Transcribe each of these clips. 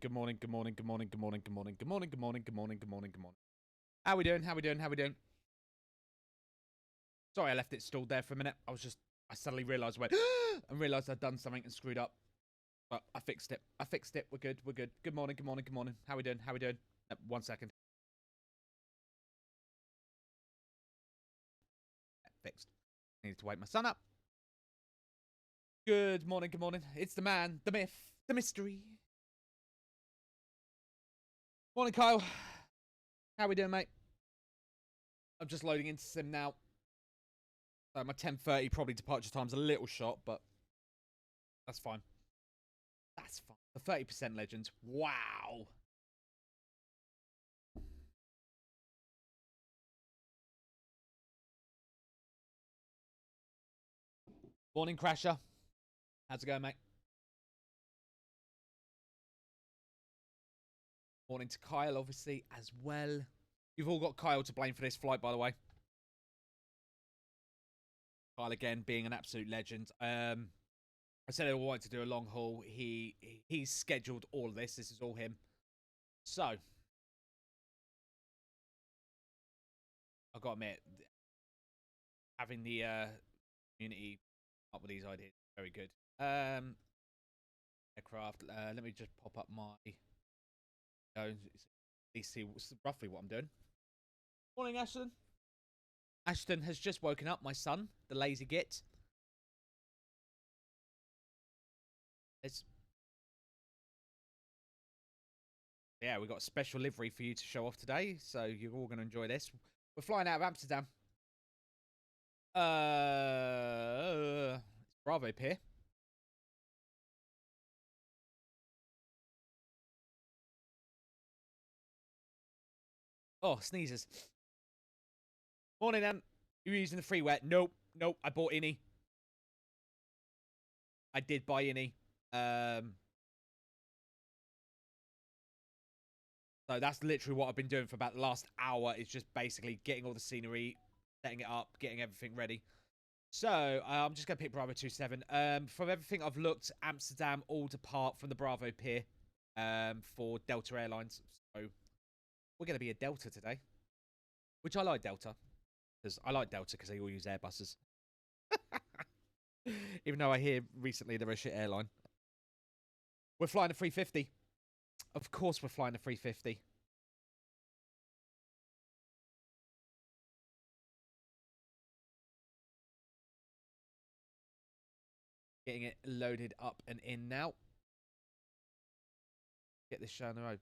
good morning, good morning, good morning, good morning, good morning, good morning, good morning, good morning, good morning, good morning. How we doing? How we doing? How we doing? Sorry, I left it stalled there for a minute. I suddenly realised, and realised I'd done something and screwed up. But I fixed it. We're good. We're good. Good morning, good morning, good morning. How we doing? How we doing? 1 second. Fixed. Needed to wake my son up. Good morning, good morning. It's the man, the myth, the mystery. Morning, Kyle. How we doing, mate? I'm just loading into Sim now. So my 10:30 probably departure time's a little shot, but that's fine. That's fine. The 30% legends. Wow. Morning, Crasher. How's it going, mate? Morning to Kyle, obviously, as well. You've all got Kyle to blame for this flight, by the way. Kyle, again, being an absolute legend. I said I wanted to do a long haul. He's scheduled all of this. This is all him. So, I've got to admit, having the community up with these ideas is very good. Aircraft. Let me just pop up my... at least see roughly what I'm doing. Morning, Ashton. Ashton has just woken up, my son, the lazy git. Yeah, we've got a special livery for you to show off today, so you're all going to enjoy this. We're flying out of Amsterdam. It's Bravo Pier. Oh, sneezes. Morning, Ant. You're using the freeware? Nope. Nope. I bought Innie. I did buy Innie. So that's literally what I've been doing for about the last hour. Is just basically getting all the scenery, setting it up, getting everything ready. So I'm just going to pick Bravo 27. From everything I've looked, Amsterdam all depart from the Bravo Pier for Delta Airlines. So we're going to be a Delta today, which I like Delta. Because I like Delta because they all use Airbuses. Even though I hear recently they're a shit airline. We're flying a 350. Of course we're flying a 350. Getting it loaded up and in now. Get this show on the road.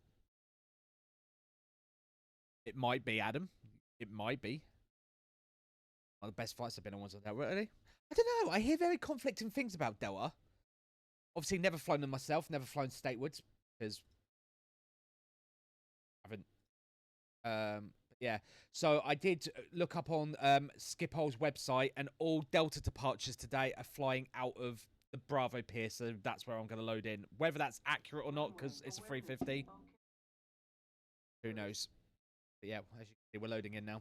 It might be, Adam. It might be. One of the best flights I've been on was on Delta. Really? I don't know. I hear very conflicting things about Delta. Obviously, never flown them myself. Never flown statewards. Because I haven't. Yeah. So I did look up on Schiphol's website, and all Delta departures today are flying out of the Bravo Pier. So that's where I'm going to load in. Whether that's accurate or not, because it's a 350. Who knows? But yeah, as you can see, we're loading in now.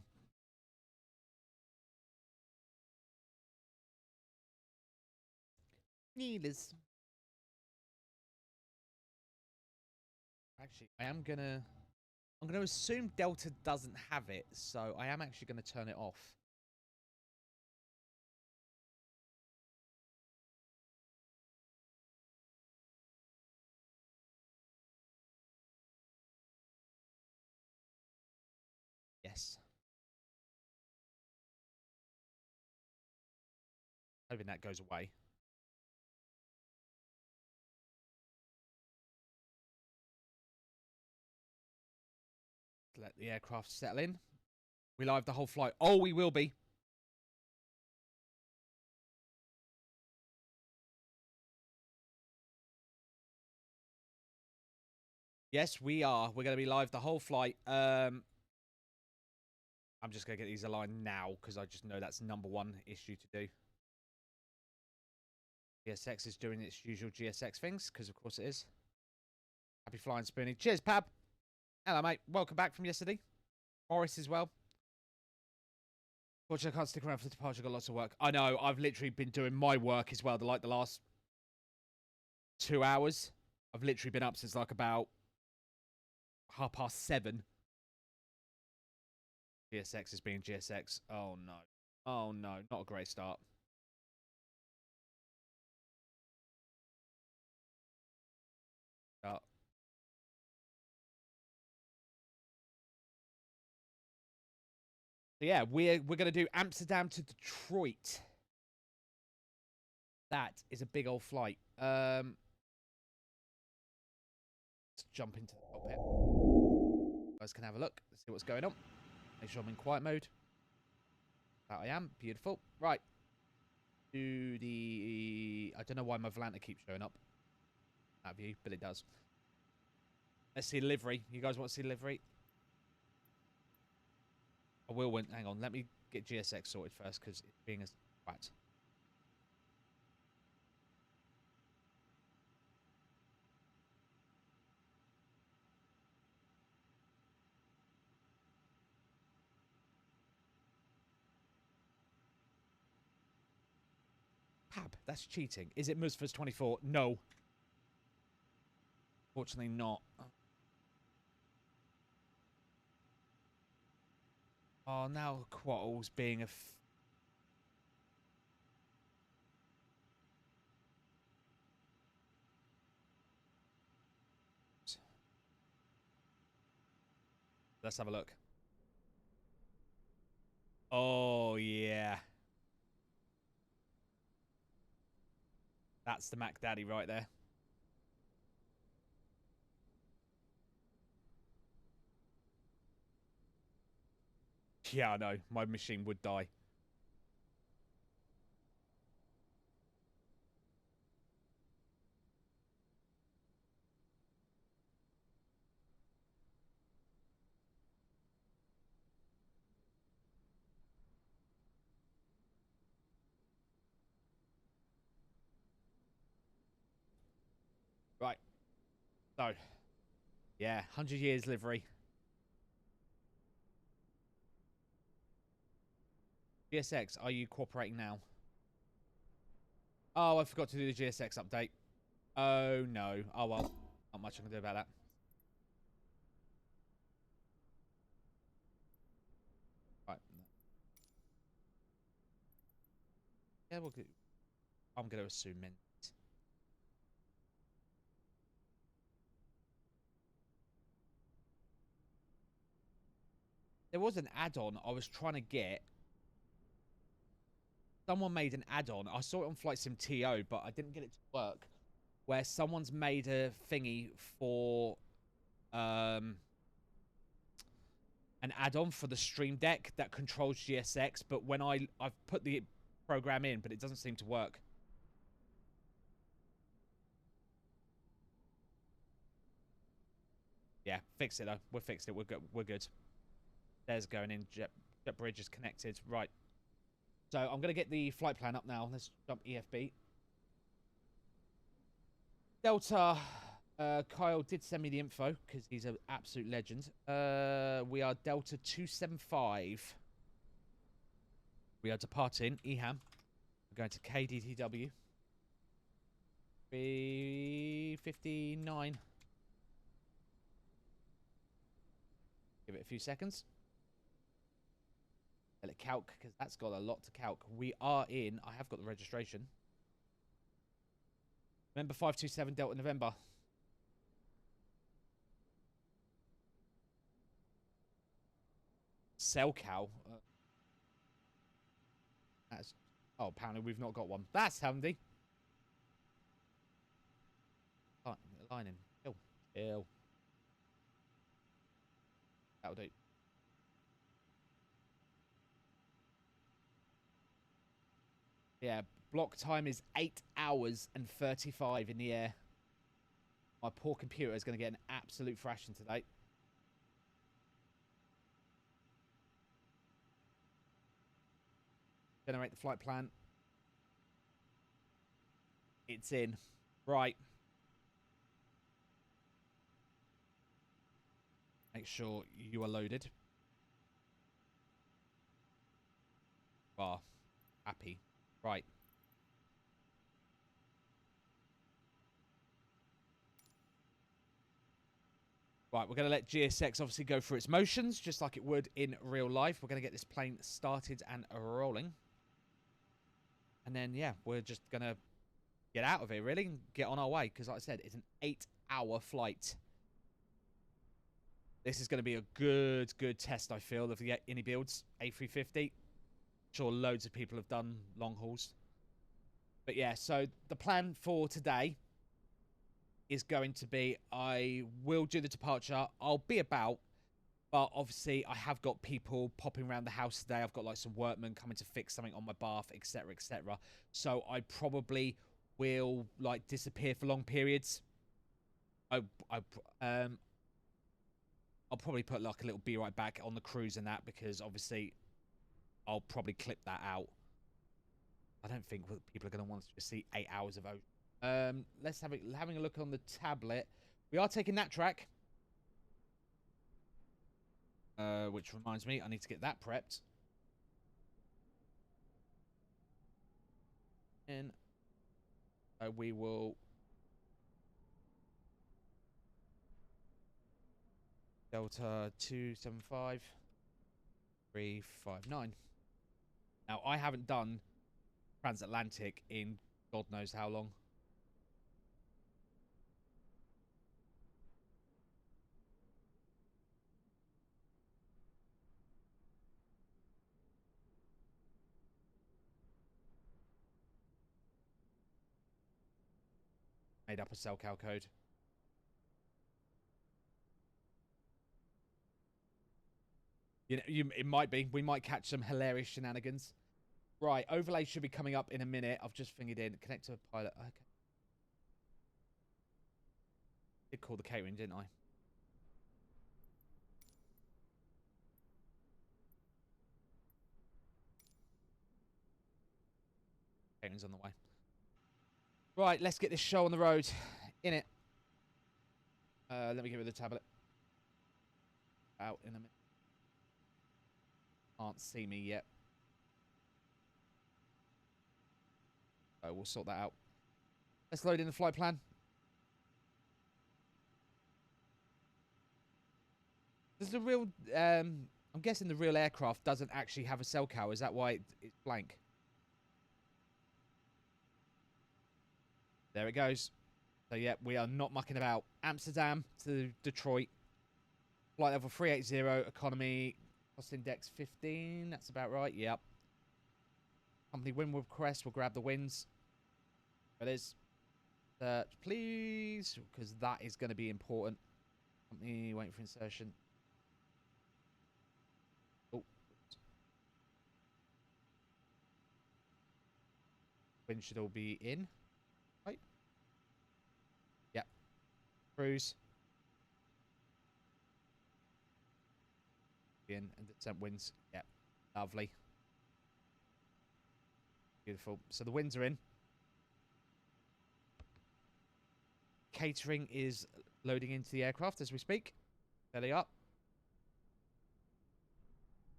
Needless. Actually, I'm gonna assume Delta doesn't have it, so I am actually gonna turn it off. Yes. Hoping that goes away. Let the aircraft settle in. We live the whole flight. Oh, we will be. Yes, we are. We're going to be live the whole flight. I'm just going to get these aligned now because I just know that's #1 issue to do. GSX is doing its usual GSX things because, of course, it is. Happy flying, Spoony. Cheers, Pab. Hello, mate. Welcome back from yesterday. Morris as well. Fortunately, I can't stick around for the departure. I've got lots of work. I know. I've literally been doing my work as well. The last 2 hours. I've literally been up since like about 7:30. GSX is being GSX. Oh no. Oh no, not a great start. So yeah, we're gonna do Amsterdam to Detroit. That is a big old flight. Let's jump into the cockpit. You guys can have a look, see what's going on. Make sure I'm in quiet mode. That I am. Beautiful. Right. Do the... I don't know why my Volanta keeps showing up. That view, but it does. Let's see livery. You guys want to see livery? I will win. Hang on. Let me get GSX sorted first, because it's being a twat. Pab, that's cheating. Is it Musford's 24? No. Fortunately not. Oh, now Quattle's being a... Let's have a look. Oh, yeah. That's the Mac Daddy right there. Yeah, I know. My machine would die. Right. So, yeah, 100 years livery. GSX, are you cooperating now? Oh, I forgot to do the GSX update. Oh, no. Oh, well. Not much I can do about that. Right. Yeah, we'll do... I'm going to assume mint. There was an add-on I was trying to get. Someone made an add-on. I saw it on Flight Sim TO, but I didn't get it to work. Where someone's made a thingy for an add-on for the Stream Deck that controls GSX, but when I've put the program in, but it doesn't seem to work. Yeah, fix it though. We'll fix it. We're good. We're good. There's going in. Jet bridge is connected. Right. So I'm going to get the flight plan up now. Let's jump EFB. Delta, Kyle did send me the info because he's an absolute legend. We are Delta 275. We are departing EHAM. We're going to KDTW. 359. Give it a few seconds. Let it calc, because that's got a lot to calc. We are in... I have got the registration. Remember 527 Delta November. Cell cow. That's... Oh, apparently we've not got one. That's handy. Line in. Chill. Chill. That'll do. Yeah, block time is 8 hours and 35 in the air. My poor computer is going to get an absolute thrashing today. Generate the flight plan. It's in. Right. Make sure you are loaded. Ah, happy. Right. Right, we're going to let GSX obviously go through its motions, just like it would in real life. We're going to get this plane started and rolling. And then, yeah, we're just going to get out of here, really, and get on our way. Because, like I said, it's an 8-hour flight. This is going to be a good test, I feel, of the Innie builds. A350. Sure, loads of people have done long hauls. But, yeah, so the plan for today is going to be, I will do the departure. I'll be about, but obviously I have got people popping around the house today. I've got like some workmen coming to fix something on my bath, etc, etc. So I probably will like disappear for long periods. I'll probably put like a little be right back on the cruise and that, because obviously I'll probably clip that out. I don't think people are going to want to see 8 hours of let's having a look on the tablet. We are taking that track. Which reminds me, I need to get that prepped. And we will Delta 275 359. Now I haven't done transatlantic in God knows how long. Made up a SellCal code. You know, it might be. We might catch some hilarious shenanigans. Right, overlay should be coming up in a minute. I've just fingered in. Connect to a pilot. Okay. Did call the catering, didn't I? Catering's on the way. Right, let's get this show on the road. In it. Let me give it the tablet. Out in a minute. Can't see me yet. So we'll sort that out. Let's load in the flight plan. Does the real... I'm guessing the real aircraft doesn't actually have a SellCal. Is that why it's blank? There it goes. So, yeah, we are not mucking about. Amsterdam to Detroit. Flight level 380, economy, cost index 15. That's about right. Yep. Company windward crest. We'll grab the wins. There it is. Search, please, because that is going to be important. Company waiting for insertion. Oh. Wind should all be in. Right. Yep. Cruise. In and descent winds. Yep. Lovely. Beautiful. So the winds are in. Catering is loading into the aircraft as we speak. There they are.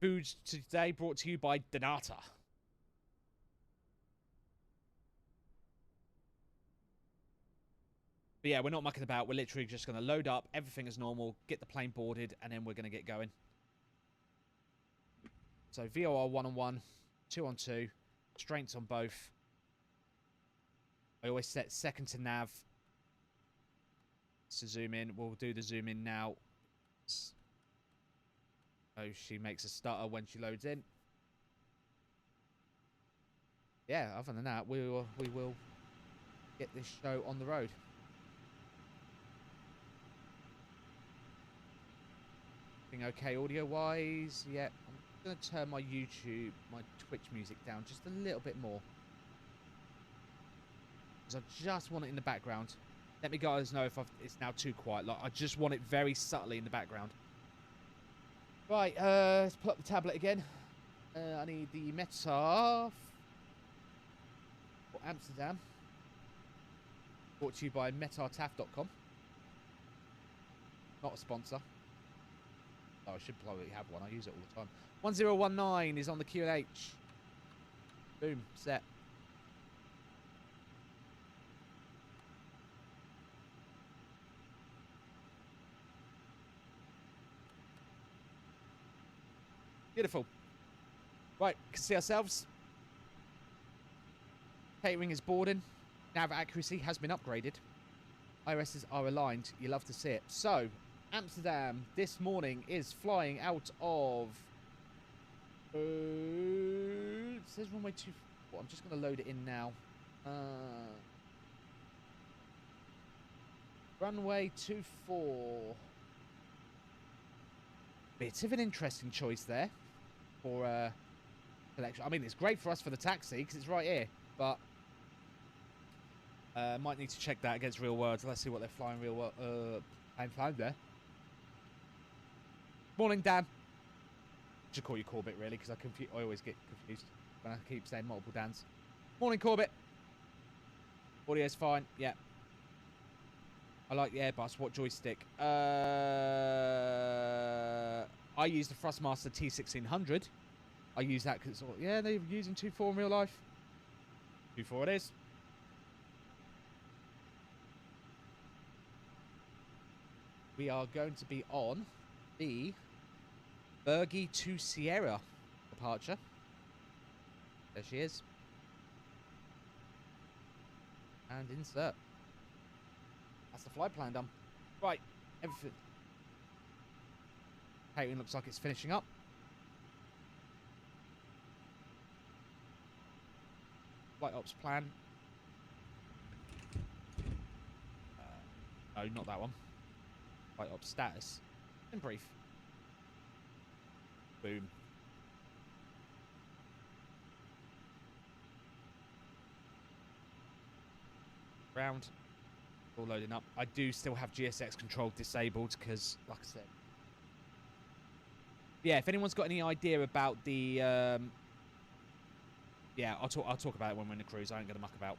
Foods today brought to you by Donata. But yeah, we're not mucking about. We're literally just going to load up everything as normal, get the plane boarded, and then we're going to get going. So VOR 1-on-1, 2-on-2, strengths on both. I always set second to nav. To zoom in. We'll do the zoom in now. Oh, she makes a stutter when she loads in. Yeah, other than that, we will get this show on the road. Everything okay audio-wise? Yeah, I'm going to turn my YouTube, my Twitch music down just a little bit more. Because I just want it in the background. Let me guys know if it's now too quiet. Like, I just want it very subtly in the background. Right, let's pull up the tablet again. I need the meta for Amsterdam. Brought to you by metartaf.com. Not a sponsor. Oh, I should probably have one. I use it all the time. 1019 is on the QH. Boom, set. Beautiful. Right, can see ourselves. Catering is boarding. Nav accuracy has been upgraded. IRSs are aligned. You love to see it. So, Amsterdam this morning is flying out of... it says runway 24. I'm just going to load it in now. Runway 24. Bit of an interesting choice there for collection. I mean, it's great for us for the taxi because it's right here, but might need to check that against real world. Let's see what they're flying real world. I'm flying there. Morning, Dan. Should call you Corbett really because I always get confused when I keep saying multiple Dans. Morning, Corbett. Audio's fine. Yeah. I like the Airbus. What joystick? I use the Thrustmaster T1600. I use that because, yeah, they're using 2.4 in real life. 2.4 it is. We are going to be on the Bergie to Sierra departure. There she is. And insert. That's the flight plan done. Right, everything. Catering looks like it's finishing up. Flight ops plan. No, not that one. Flight ops status. In brief. Boom. Round. All loading up. I do still have GSX control disabled because, like I said, yeah. If anyone's got any idea about the, yeah, I'll talk about it when we're in the cruise. I ain't gonna muck about.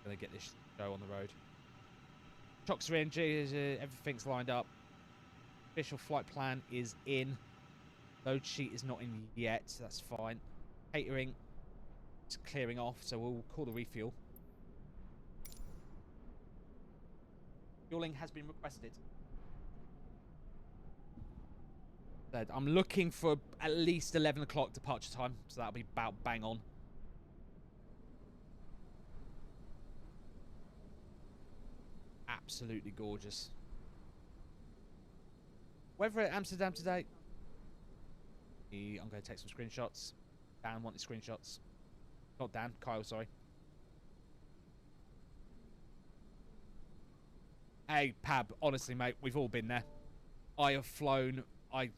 Gonna get this show on the road. Chocks are in. Everything's lined up. Official flight plan is in. Load sheet is not in yet. So that's fine. Catering is clearing off, so we'll call the refuel. Fueling has been requested. I'm looking for at least 11 o'clock departure time, so that'll be about bang on. Absolutely gorgeous. Weather at Amsterdam today. I'm going to take some screenshots. Dan wanted screenshots. Not Dan, Kyle, sorry. Hey, Pab, honestly, mate, we've all been there. I have flown. I've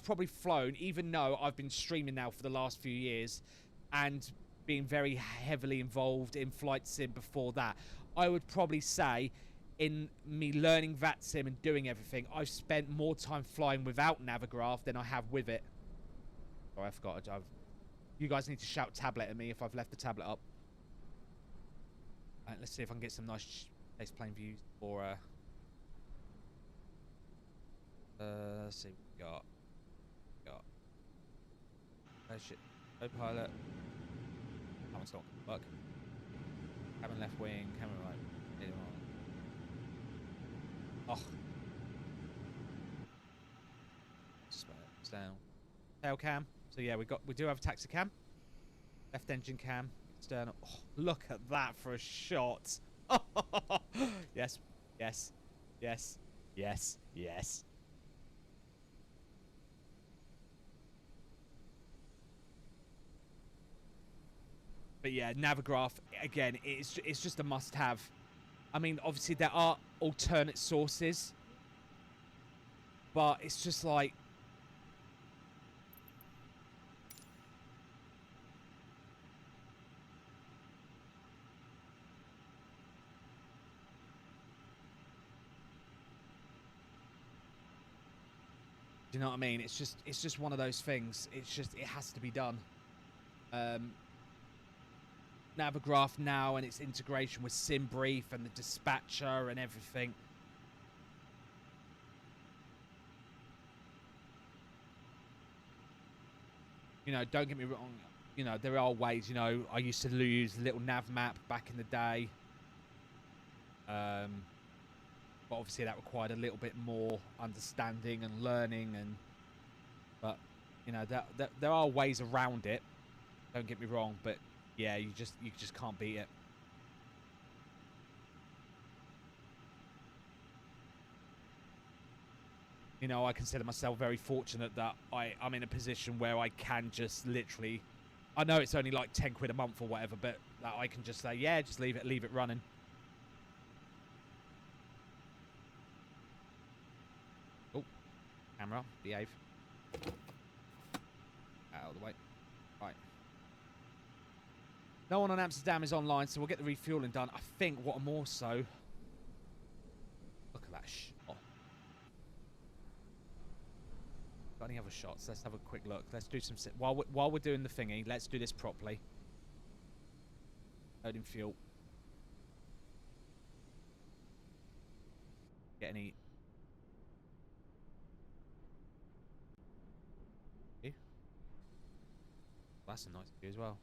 probably flown, even though I've been streaming now for the last few years and being very heavily involved in flight sim before that. I would probably say in me learning VATSIM and doing everything, I've spent more time flying without Navigraph than I have with it. Oh, I forgot. You guys need to shout tablet at me if I've left the tablet up. Right, let's see if I can get some nice base plane views for let's see what we got. Oh shit. Co-pilot. That one's not gonna work. Cabin left wing, cabin right. Oh. It's down. Tail cam. So yeah, we do have a taxi cam. Left engine cam. External. Oh, look at that for a shot. Yes, yes, yes, yes, yes. But yeah, Navigraph, again, it's just a must-have. I mean, obviously there are alternate sources, but it's just like, do you know what I mean? It's just one of those things. It has to be done. Navigraph now and its integration with SimBrief and the dispatcher and everything. You know, don't get me wrong. You know, there are ways. You know, I used to use the little nav map back in the day. But obviously that required a little bit more understanding and learning, but You know, there are ways around it. Don't get me wrong, but yeah, you just can't beat it. You know, I consider myself very fortunate that I'm in a position where I can just literally, I know it's only like 10 quid a month or whatever, but that I can just say, yeah, just leave it running. Oh, camera, behave. Out of the way. Right. No one on Amsterdam is online, so we'll get the refueling done. I think what I'm also... Look at that shot. Got any other shots? Let's have a quick look. Let's do some... While we're doing the thingy, let's do this properly. Loading fuel. Get any... That's a nice view as well.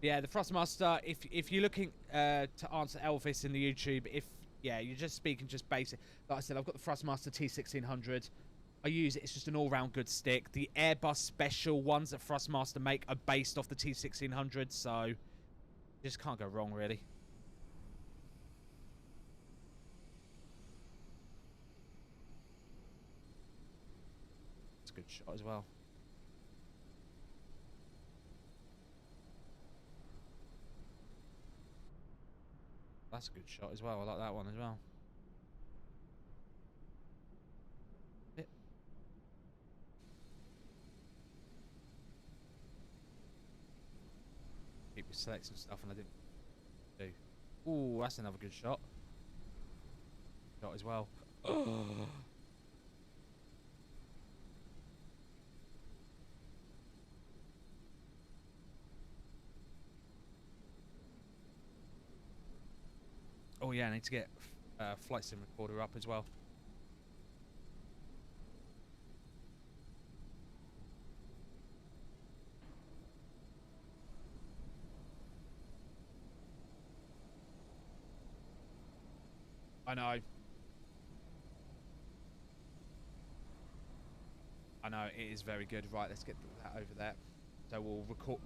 Yeah, the Thrustmaster, if you're looking to answer Elvis in the YouTube, yeah, you're just speaking just basic. Like I said, I've got the Thrustmaster T1600. I use it. It's just an all-round good stick. The Airbus special ones that Thrustmaster make are based off the T1600, so you just can't go wrong, really. It's a good shot as well. That's a good shot as well. I like that one as well. Keep selecting stuff and I didn't do. Ooh, that's another good shot. Shot as well. Oh yeah, I need to get flight sim recorder up as well. I know. I know, it is very good. Right, let's get that over there. So we'll record...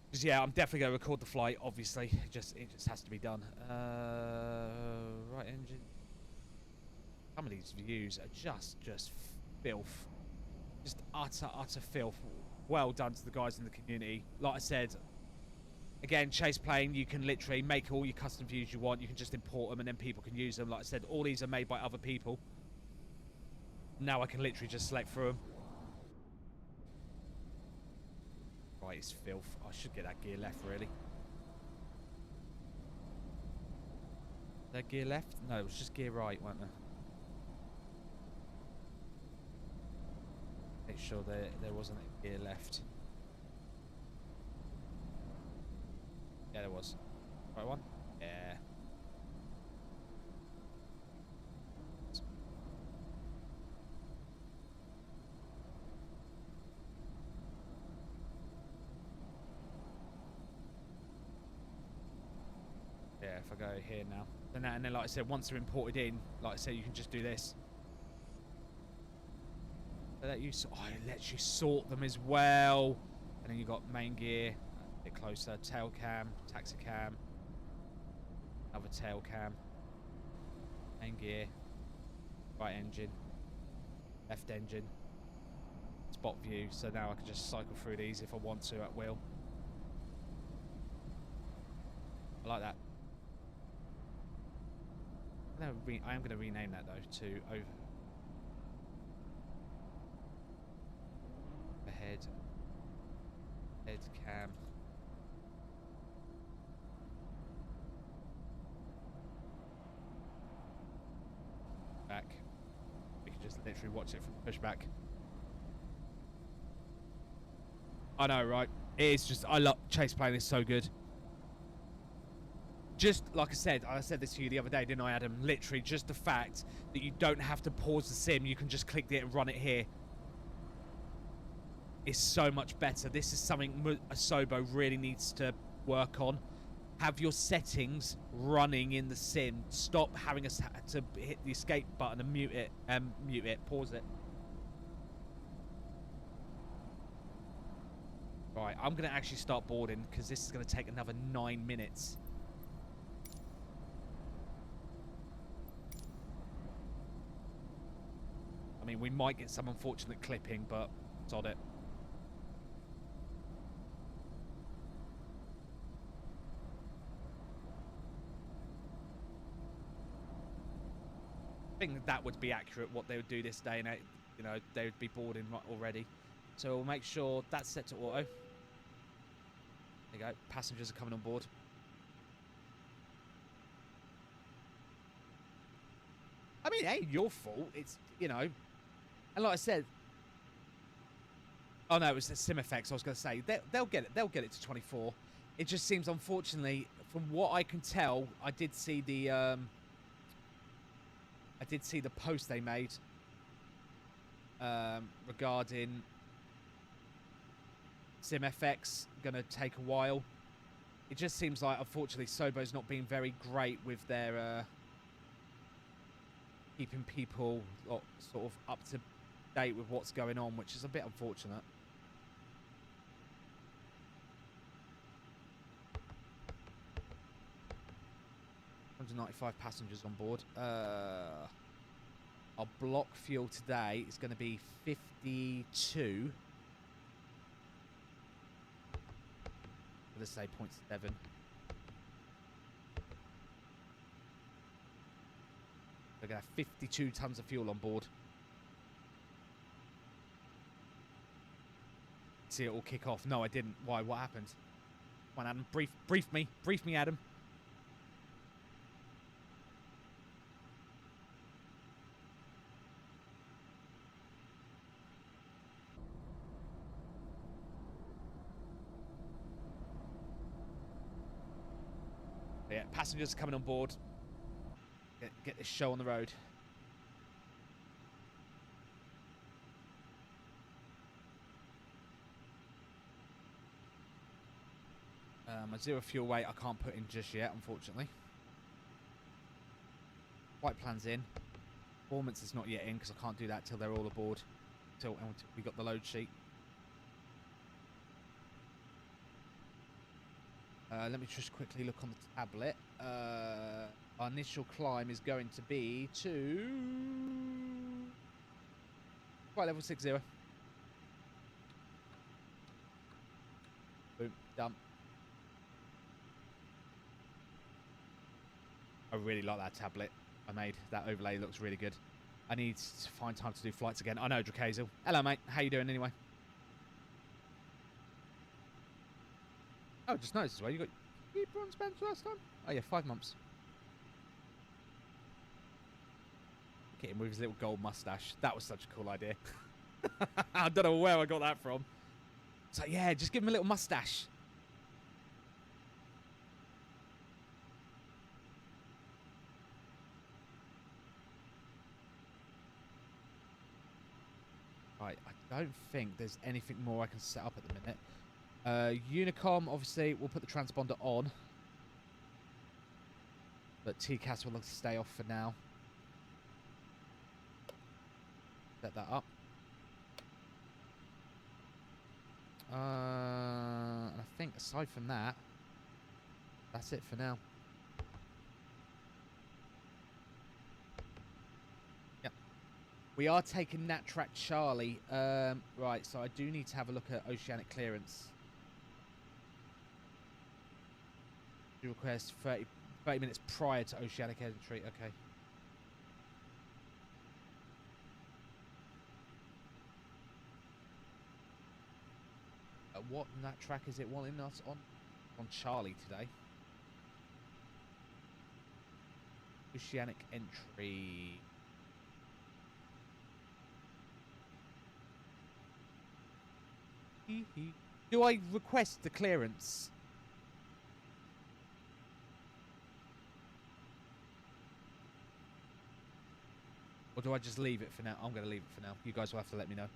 Because, yeah, I'm definitely going to record the flight, obviously. It just has to be done. Right engine. Some of these views are just filth. Just utter filth. Well done to the guys in the community. Like I said... Again, Chase Plane, you can literally make all your custom views you want. You can just import them and then people can use them. Like I said, all these are made by other people. Now I can literally just select through them. Right, it's filth. I should get that gear left, really. That gear left? No, it was just gear right, wasn't there? Make sure there wasn't a gear left. Yeah, there was. Right one? Yeah. Yeah, if I go here now. And then, like I said, once they're imported in, like I said, you can just do this. It lets you sort them as well. And then you've got main gear. Bit closer, tail cam, taxi cam, another tail cam, main gear, right engine, left engine, spot view, so now I can just cycle through these if I want to at will. I like that. I am going to rename that though to overhead head cam. Back. We can just literally watch it from pushback. I know, right? It is just, I love Chase Plane is so good. Just like I said this to you the other day, didn't I, Adam? Literally, just the fact that you don't have to pause the sim, you can just click it and run it here. is so much better. This is something Asobo really needs to work on. Have your settings running in the sim. Stop having us to hit the escape button and mute it, pause it. Right, I'm going to actually start boarding because this is going to take another 9 minutes. I mean, we might get some unfortunate clipping, but sod it. I think that would be accurate what they would do this day and age. You know, they would be boarding already. So we'll make sure that's set to auto. There you go. Passengers are coming on board. I mean, it ain't your fault. It's, you know, and like I said, oh no, it was the sim effects. I was going to say they'll get it. They'll get it to 24. It just seems, unfortunately, from what I can tell, I did see the post they made regarding SimFX. Gonna take a while. It just seems like, unfortunately, Sobo's not being very great with their keeping people sort of up to date with what's going on, which is a bit unfortunate. $195 passengers on board. Our block fuel today is going to be 52. Let's say 0.7. We're going to have 52 tons of fuel on board. See it all kick off. No, I didn't. Why? What happened? Come on, Adam. Brief me. Brief me, Adam. Yeah, passengers are coming on board. Get this show on the road. My zero fuel weight I can't put in just yet, unfortunately. Flight plan's in. Performance is not yet in because I can't do that till they're all aboard. Till we got the load sheet. Let me just quickly look on the tablet. Our initial climb is going to be to flight level 60. Boom, done. I really like that tablet I made. That overlay looks really good. I need to find time to do flights again. I know, Dracazel. Hello, mate. How you doing anyway? Oh, just noticed as well. You got bronze bands last time? Oh yeah, 5 months. Look at him with his little gold mustache. That was such a cool idea. I don't know where I got that from. It's like, yeah, just give him a little mustache. Right, I don't think there's anything more I can set up at the minute. Unicom, obviously, we'll put the transponder on. But TCAS will stay off for now. Set that up. And I think aside from that, that's it for now. Yep. We are taking NatTrack Charlie. Right, so I do need to have a look at oceanic clearance. Request 30 minutes prior to oceanic entry. Okay. What NatTrack is it wanting us on? On Charlie today. Oceanic entry. Do I request the clearance? Or do I just leave it for now? I'm going to leave it for now. You guys will have to let me know.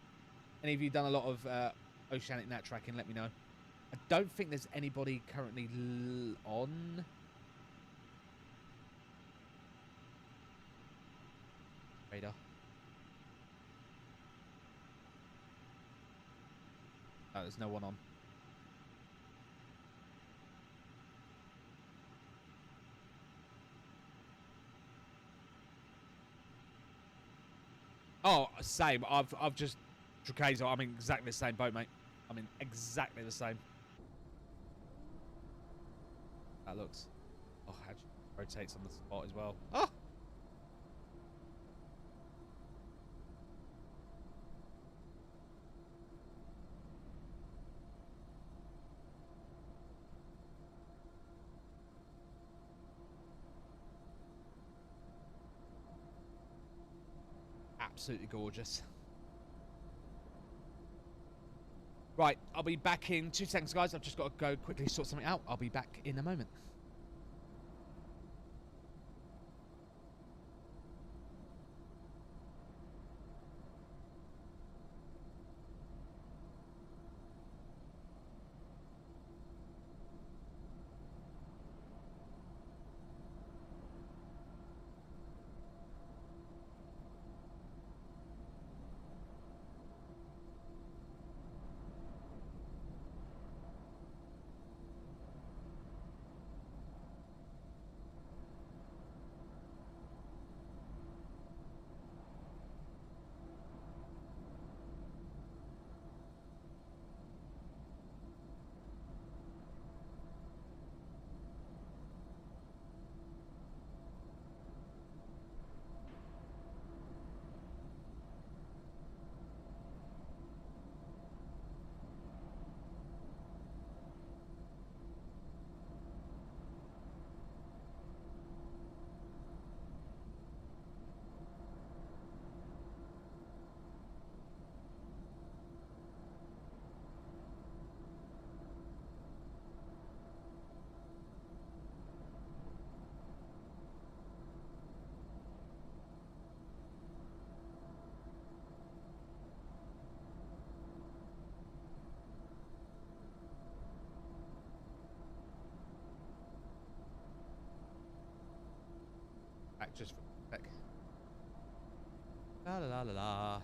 Any of you done a lot of Oceanic Nat tracking, let me know. I don't think there's anybody currently on. Radar. No, there's no one on. Oh, same. I've just Tricazo. I'm in exactly the same boat, mate. I'm in exactly the same. That looks. Oh, actually rotates on the spot as well. Oh. Absolutely gorgeous. Right, I'll be back in 2 seconds, guys. I've just got to go quickly sort something out. I'll be back in a moment. Back just for a sec. La la la la la.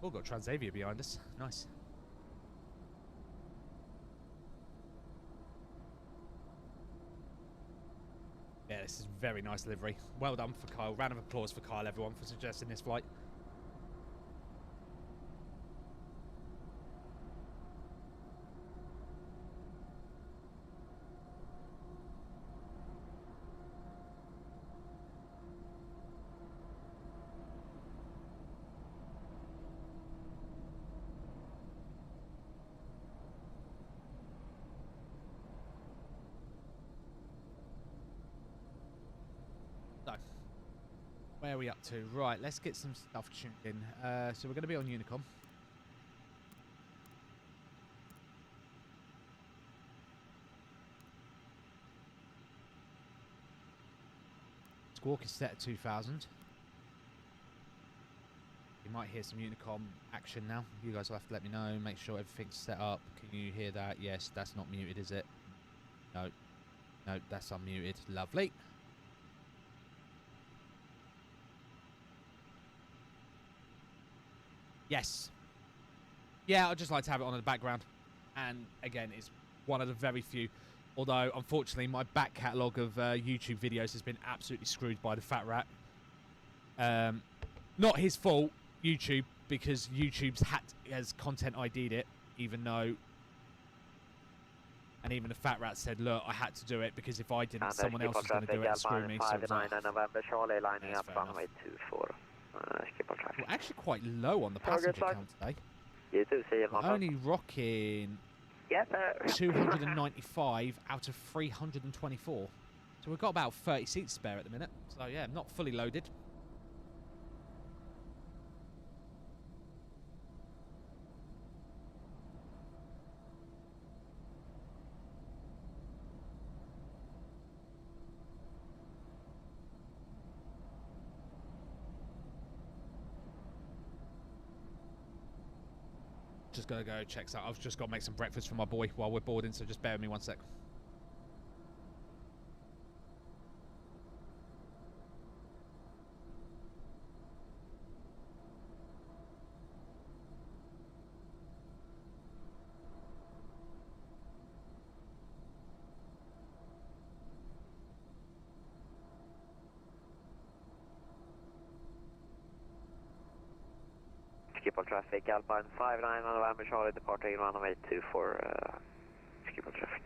Oh, got Transavia behind us. Nice. Yeah, this is very nice livery. Well done for Kyle. Round of applause for Kyle, everyone, for suggesting this flight. So, where are we up to? Right, let's get some stuff tuned in. So we're going to be on Unicom. Squawk is set at 2000. You might hear some Unicom action now. You guys will have to let me know. Make sure everything's set up. Can you hear that? Yes, that's not muted, is it? No. No, that's unmuted. Lovely. Yes. Yeah, I'd just like to have it on in the background. And again, it's one of the very few. Although, unfortunately, my back catalogue of YouTube videos has been absolutely screwed by TheFatRat. Not his fault, YouTube, because YouTube's has content ID'd it, even though... And even TheFatRat said, look, I had to do it, because if I didn't, someone else was going to do it and screw me. So it was like, November, Charlie, lining yeah, up runway 24. Skip on traffic. we're actually quite low on the passenger count today. You do see him We're only rocking 295 out of 324. So we've got about 30 seats spare at the minute. So yeah, not fully loaded. just gotta go check that. I've just got to make some breakfast for my boy while we're boarding, so just bear with me 1 sec. Skip all traffic, Alpine 59 on November Charlie, departing runway 24, skip all traffic.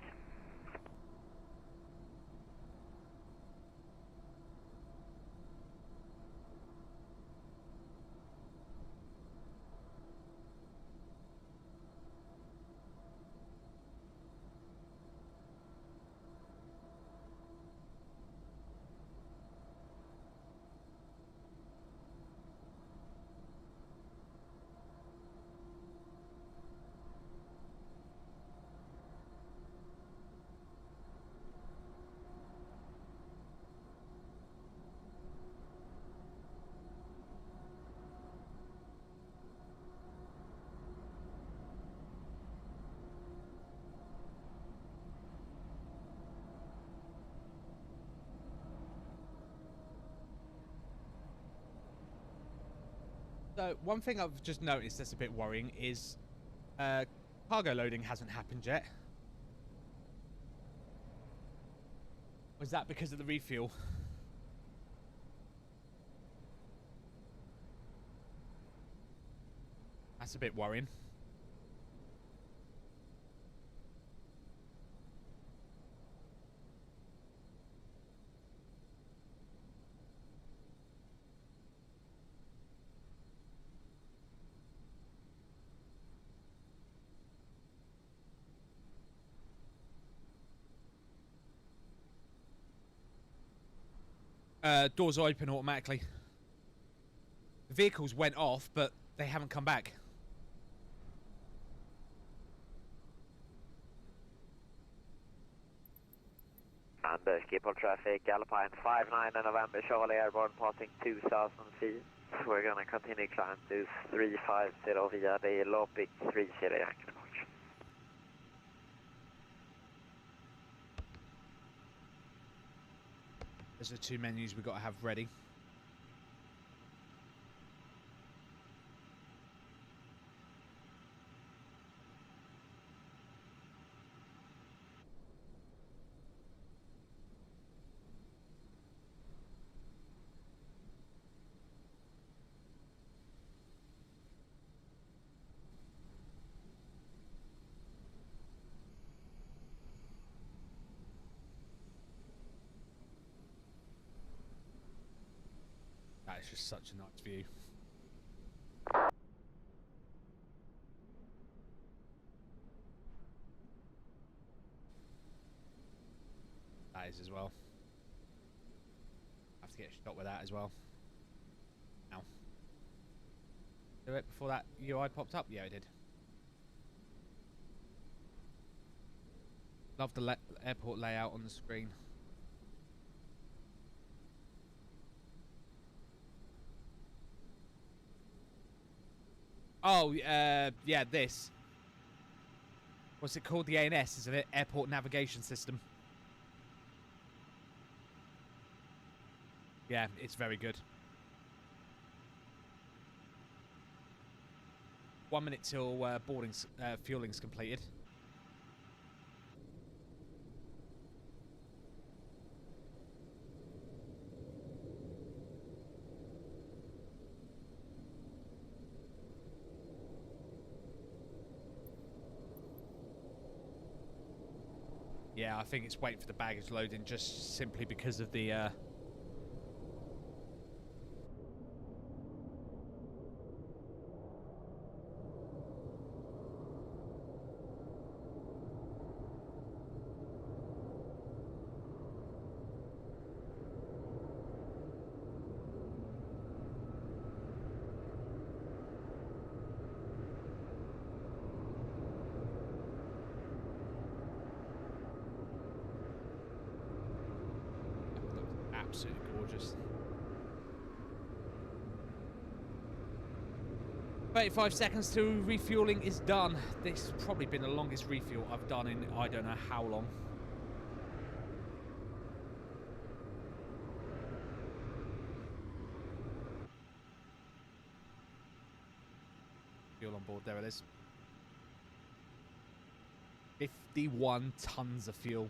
So one thing I've just noticed that's a bit worrying is cargo loading hasn't happened yet. Was that because of the refuel? That's a bit worrying. Doors are open automatically. The vehicles went off, but they haven't come back. And skip all traffic, Alpine 59 and November Charlie, airborne passing 2,000 feet. We're gonna continue climb to 350 via the Lopic 30 Yankee departure. There's the two menus we've got to have ready. That is just such a nice view. That is as well. I have to get a shot with that as well. Now. Do it before that UI popped up? Yeah, it did. Love the airport layout on the screen. Oh, yeah, this. What's it called? The ANS, isn't it? Airport Navigation System. Yeah, it's very good. 1 minute till boarding's, fueling's completed. Yeah, I think it's waiting for the baggage loading just simply because of the absolutely gorgeous. 35 seconds to refueling is done. This has probably been the longest refuel I've done in I don't know how long. Fuel on board, there it is. 51 tons of fuel.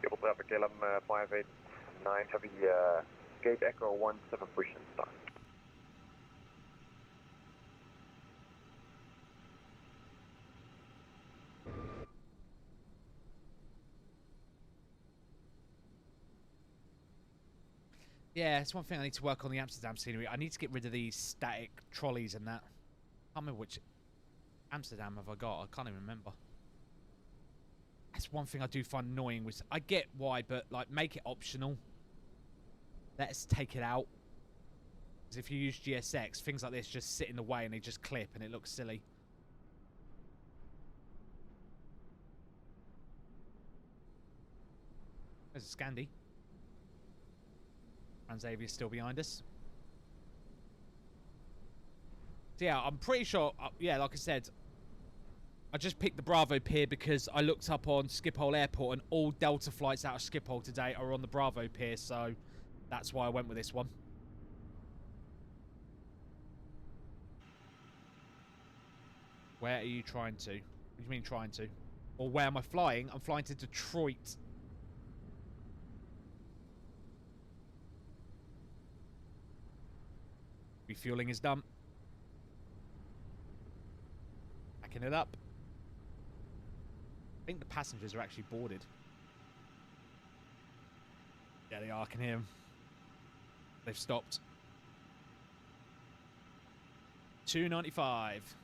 Fuel traffic KLM 589 heavy gate echo 17 push and start. Yeah, it's one thing I need to work on the Amsterdam scenery. I need to get rid of these static trolleys and that. I can't remember which Amsterdam have I got. I can't even remember. That's one thing I do find annoying. Was I get why, but like make it optional. Let's take it out. Because if you use GSX, things like this just sit in the way and they just clip and it looks silly. There's a Scandi. Xavier's still behind us. So yeah, I'm pretty sure, yeah, like I said, I just picked the Bravo Pier because I looked up on Schiphol Airport and all Delta flights out of Schiphol today are on the Bravo Pier, so that's why I went with this one. Where are you trying to? What do you mean trying to? Or where am I flying? I'm flying to Detroit. Refueling is done. Backing it up. I think the passengers are actually boarded. Yeah, they are. I can hear them. They've stopped. 295.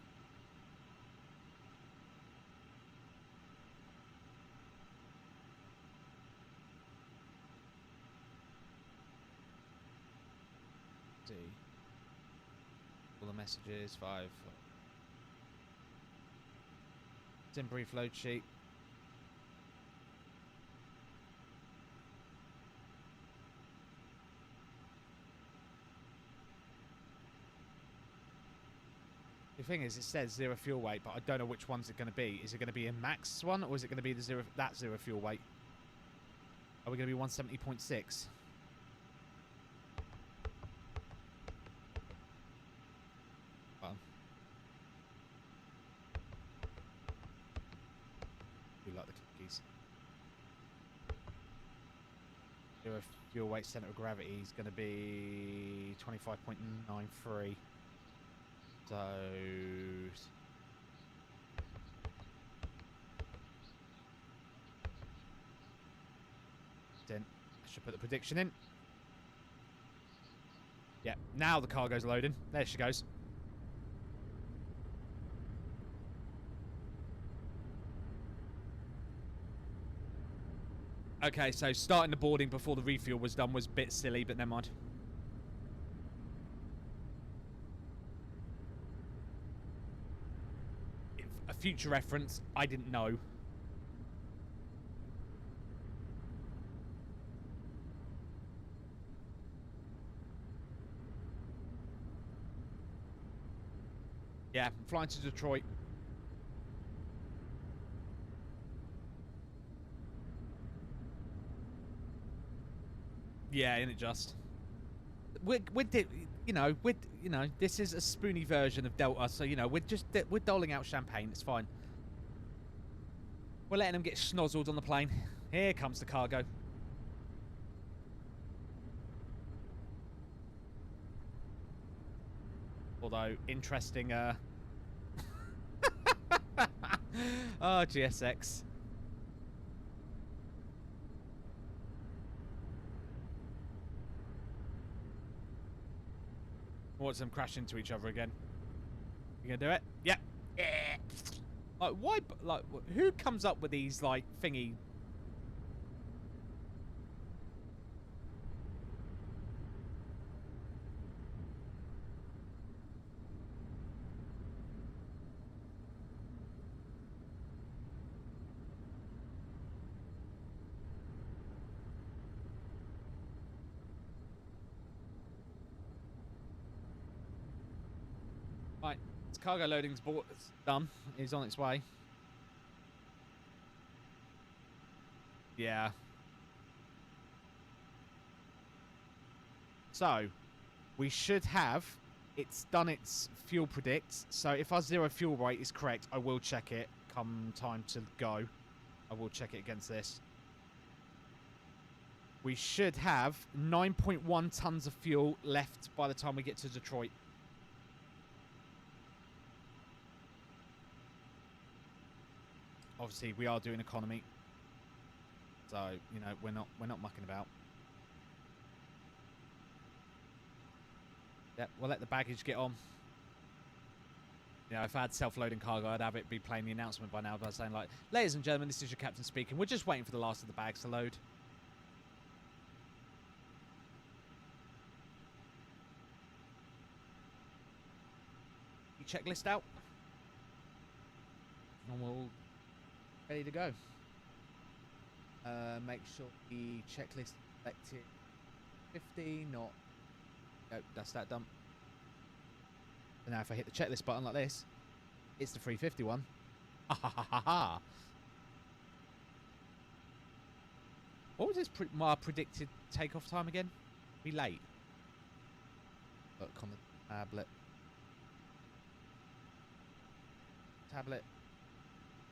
See. All the messages, 5. It's in brief load sheet. The thing is, it says 0 fuel weight, but I don't know which one's it going to be. Is it going to be a max one, or is it going to be the 0 fuel weight? Are we going to be 170.6? Like the cookies. 0 fuel weight center of gravity is going to be 25.93. So then I should put the prediction in. Yeah, now the cargo's loading. There she goes. Okay, so starting the boarding before the refuel was done was a bit silly, but never mind. A future reference, I didn't know. Yeah, I'm flying to Detroit. Yeah, ain't it just? We're this is a spoony version of Delta, so we're doling out champagne. It's fine. We're letting them get schnozzled on the plane. Here comes the cargo. Although interesting. Oh, GSX. Watch them crash into each other again. You gonna do it? Yep. Yeah. Like, why? Like, who comes up with these like thingy? Right, its cargo loading's done. It's on its way. Yeah. So, we should have... It's done its fuel predicts. So, if our 0 fuel rate is correct, I will check it come time to go. I will check it against this. We should have 9.1 tons of fuel left by the time we get to Detroit. Obviously, we are doing economy. So, you know, we're not mucking about. Yep, we'll let the baggage get on. You know, if I had self-loading cargo, I'd have it be playing the announcement by now by saying, like, ladies and gentlemen, this is your captain speaking. We're just waiting for the last of the bags to load. Checklist out, and we're all ready to go. Make sure the checklist selected 50, not... Nope, that's that done. And now if I hit the checklist button like this, it's the 350 one. Ha ha ha ha ha. What was this my predicted takeoff time again? Be late. Look on the tablet.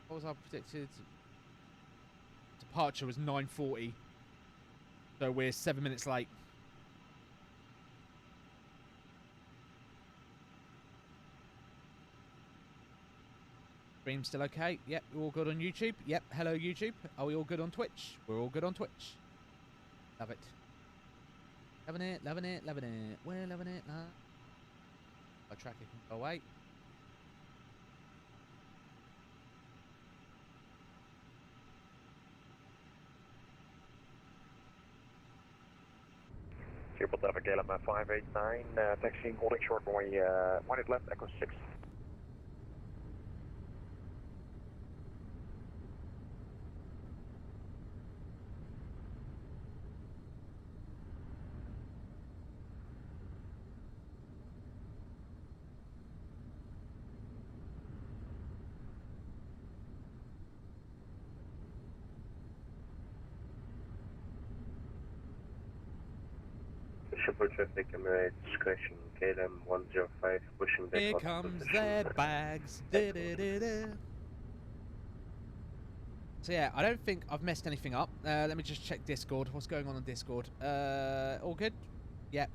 What was our predicted departure? Was 9:40, so we're 7 minutes late. Stream still okay? Yep, we're all good on YouTube. Yep, hello YouTube. Are we all good on Twitch? We're all good on Twitch. Love it. Loving it, loving it, loving it. We're loving it. Our tracker can go away. Triple Delta KLM 589, taxiing holding short runway 1 left, Echo 6. Triple traffic, Emirates, discretion, KLM 105, pushing back. Here comes their bags. Da, da, da, da. So yeah, I don't think I've messed anything up. Let me just check Discord. What's going on Discord? All good? Yep.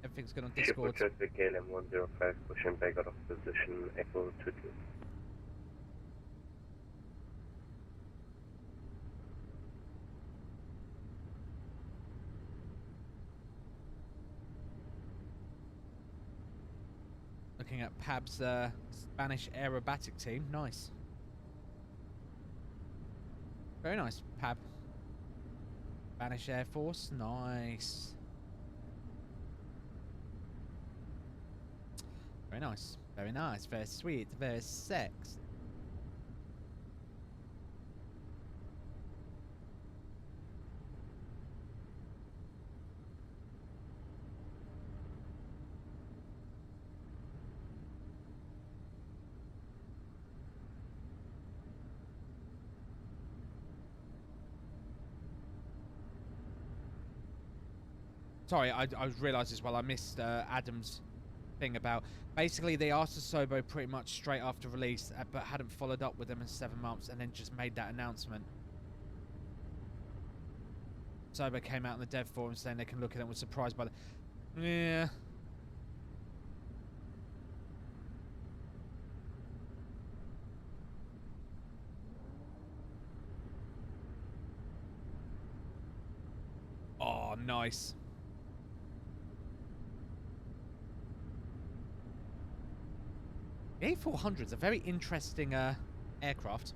Everything's good on Discord. Triple traffic, KLM 105, pushing back out of position, Echo 22. Looking at Pab's Spanish aerobatic team. Nice. Very nice, Pab. Spanish Air Force. Nice. Very nice. Very nice. Very sweet. Very sexy. Sorry, I realised as well, I missed Adam's thing about... Basically, they asked Asobo pretty much straight after release, but hadn't followed up with them in 7 months, and then just made that announcement. Asobo came out in the dev forum saying they can look at it and was surprised by the... Yeah. Oh, nice. The A400 is a very interesting aircraft.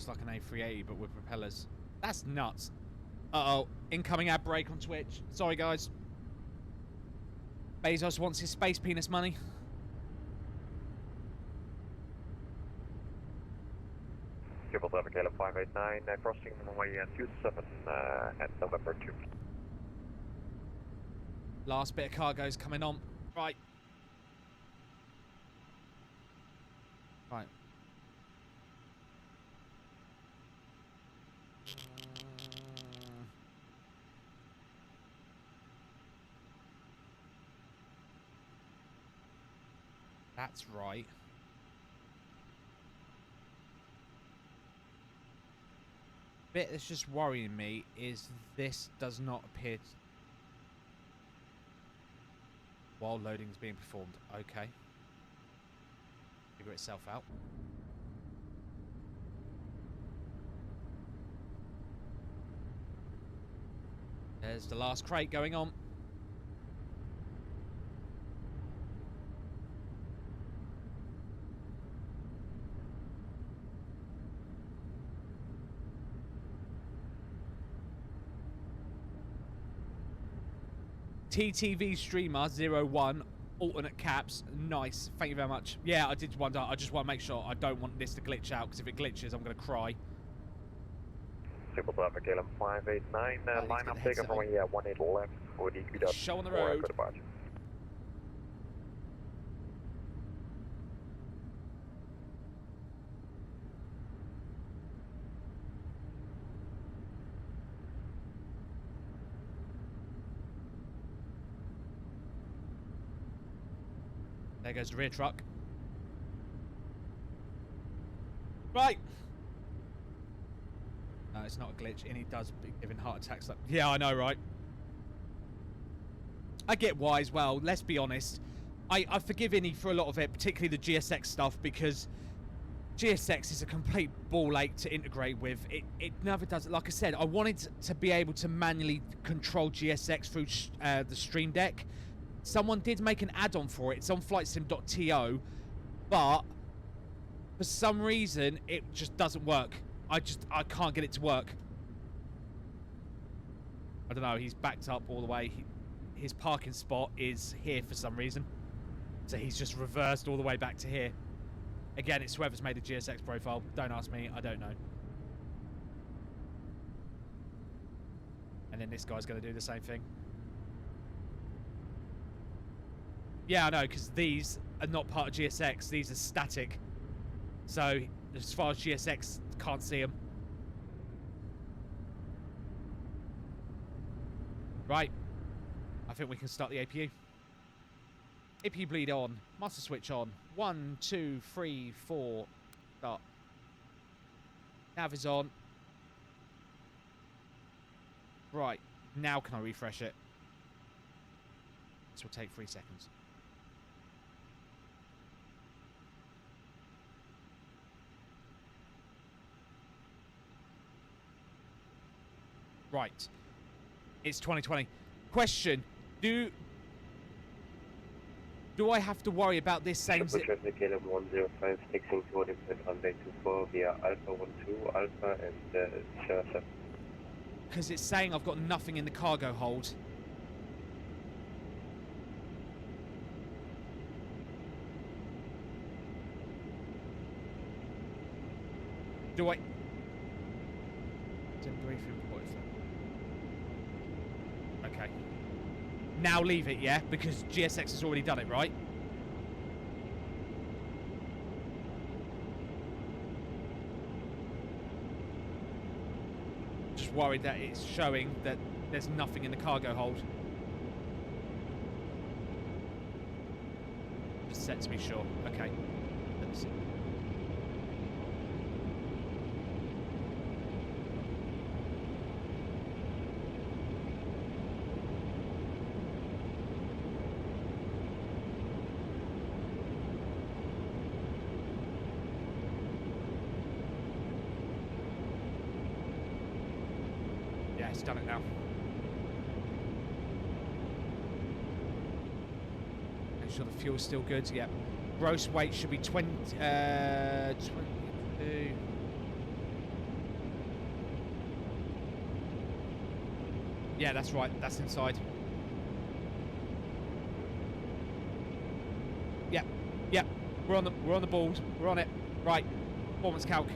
like an A380, but with propellers. That's nuts. Uh-oh. Incoming ad break on Twitch. Sorry, guys. Bezos wants his space penis money. Triple Delta Caleb 589, crossing runway 27 at November 2. Last bit of cargo's coming on. Right. Right. That's right. Bit that's just worrying me is this does not appear while loading is being performed. Okay. Figure itself out. There's the last crate going on. TTV streamer 01 alternate caps. Nice. Thank you very much. Yeah, I did wonder. I just want to make sure I don't want this to glitch out, because if it glitches, I'm going to cry. Triple Delta Caleb 589, line up takeoff runway 18 left for DQ. Show on the road. For departure. There goes the rear truck. Right. No, it's not a glitch, and he does be giving heart attacks. Like, yeah, I know, right? I get why as well. Let's be honest. I forgive Innie for a lot of it, particularly the GSX stuff, because GSX is a complete ball ache to integrate with. It never does. Like I said, I wanted to be able to manually control GSX through the Stream Deck. Someone did make an add-on for it. It's on flightsim.to, but for some reason it just doesn't work. I can't get it to work. I don't know. He's backed up all the way. His parking spot is here for some reason, so he's just reversed all the way back to here. Again, it's whoever's made a GSX profile. Don't ask me. I don't know. And then this guy's going to do the same thing. Yeah, I know, because these are not part of GSX. These are static. So, as far as GSX, can't see them. Right. I think we can start the APU. APU bleed on. Master switch on. 1, 2, 3, 4. Start. Nav is on. Right. Now can I refresh it? This will take 3 seconds. Right. It's 2020. Question. Do I have to worry about this same... Traffic Caleb 105, taxing to runway 24 via Alpha 12, Alpha and Sierra 7. Because it's saying I've got nothing in the cargo hold. Do I... Okay. Now leave it, yeah? Because GSX has already done it, right? Just worried that it's showing that there's nothing in the cargo hold. Just set to be sure. Okay. Let me see. It's done it now. Make sure the fuel's still good. Yeah. Gross weight should be 22. Yeah, that's right. That's inside. Yep. Yep. We're on the balls. We're on it. Right. Performance calc.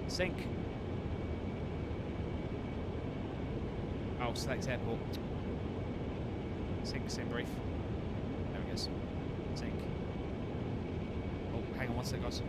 Sync. Oh, select airport. Sync brief. There it goes. Sync. Oh, hang on one second, guys.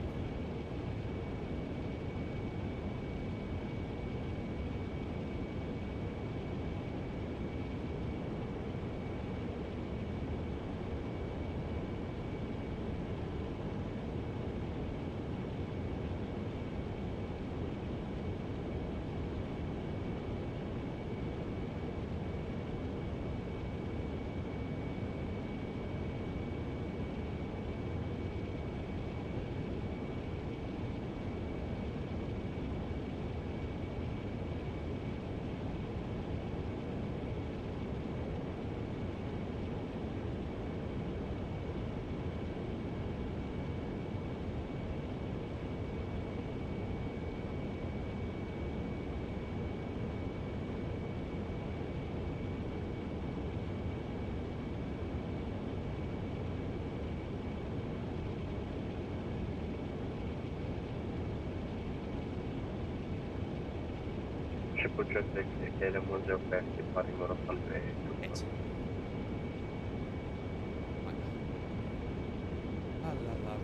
Triple traffic, KLM 105, departing out of runway 25.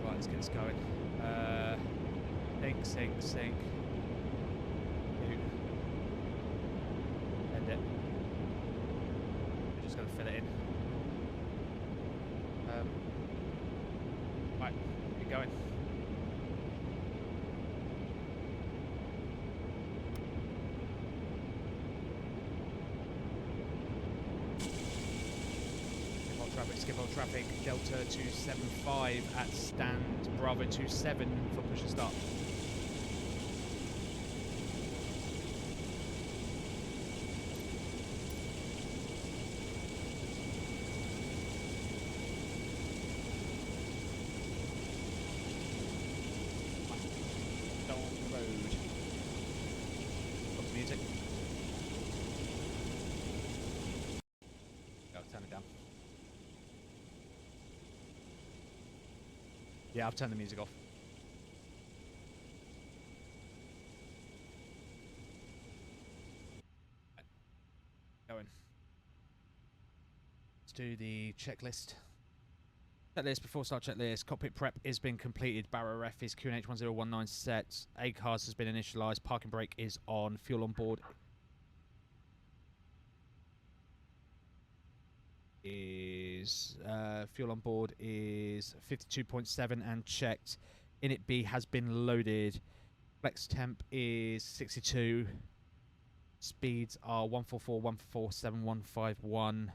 Right, let's get this going. Sync. End it. We're just going to fill it in. Right, keep going. Skip on traffic, Delta 275 at stand Bravo 27 for push and start. Down the road. Stop the music. Go, turn it down. Yeah, I've turned the music off. Right. Going. Let's do the checklist. Checklist, before start checklist, cockpit prep is being completed, barrow ref is QNH 1019 set, ACARS has been initialised, parking brake is on, fuel on board is 52.7 and checked. Init B has been loaded. Flex temp is 62. Speeds are 144, 144, 7151.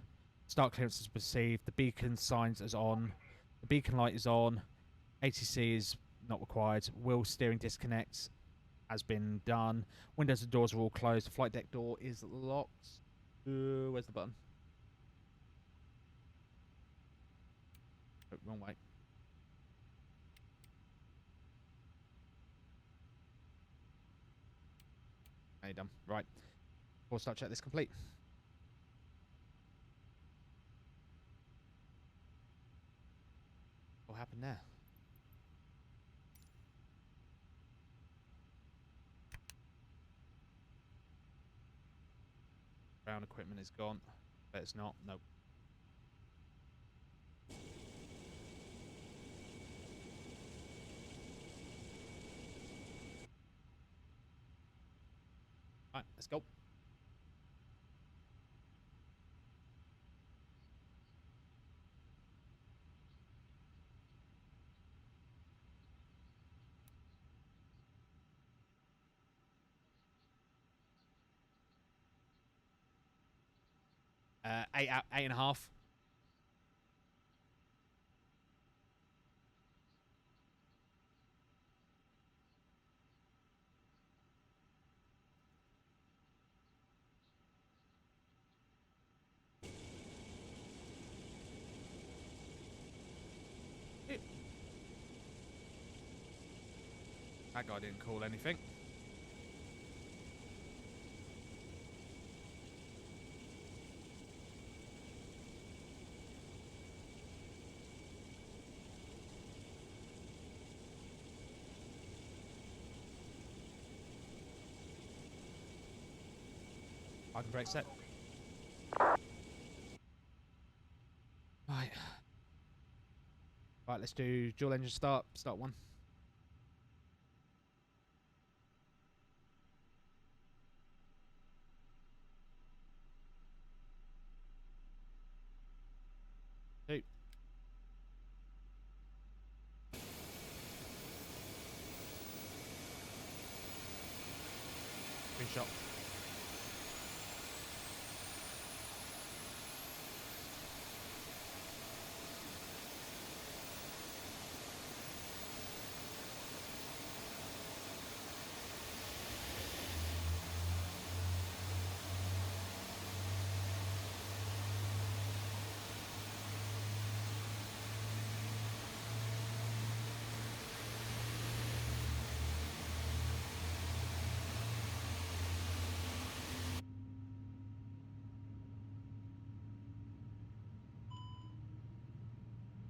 Start clearance is received. The beacon signs is on. The beacon light is on. ATC is not required. Wheel steering disconnect has been done. Windows and doors are all closed. The flight deck door is locked. Where's the button? Oh, wrong way. Okay, done. Right. Before start check this complete. What happened there? Ground equipment is gone. But it's not. Nope. Right, let's go. Eight and a half. That guy didn't call anything. Parking brake set. Right. Right, let's do dual engine start. Start one. Two. Green shot.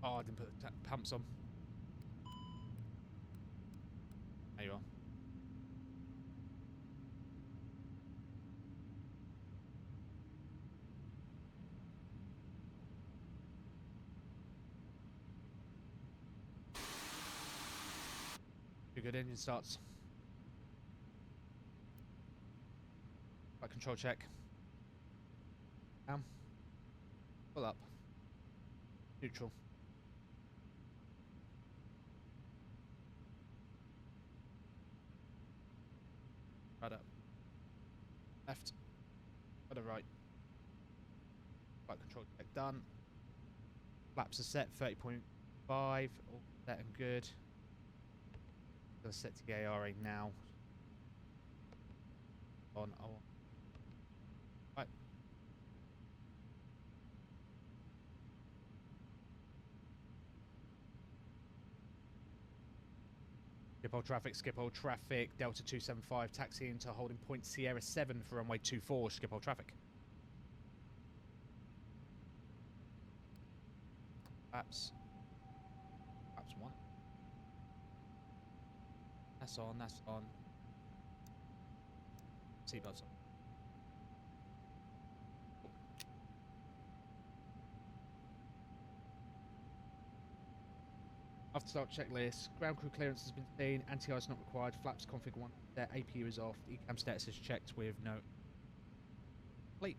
Oh, I didn't put the pumps on. There you are. Two good engine starts. Right, control check. Down. Pull up. Neutral. Right up. Left. Right right. Right, control check done. Flaps are set, 30.5. All set and good. Gonna set to the ARA now. On. Oh. Right. Skip all traffic, Delta 275, taxi into holding point Sierra 7 for runway 24, skip all traffic. Flaps 1. That's on, that's on. Seatbelts on. After start checklist, ground crew clearance has been seen, anti-ice not required, flaps config 1, their APU is off, ECAM status is checked with no complete.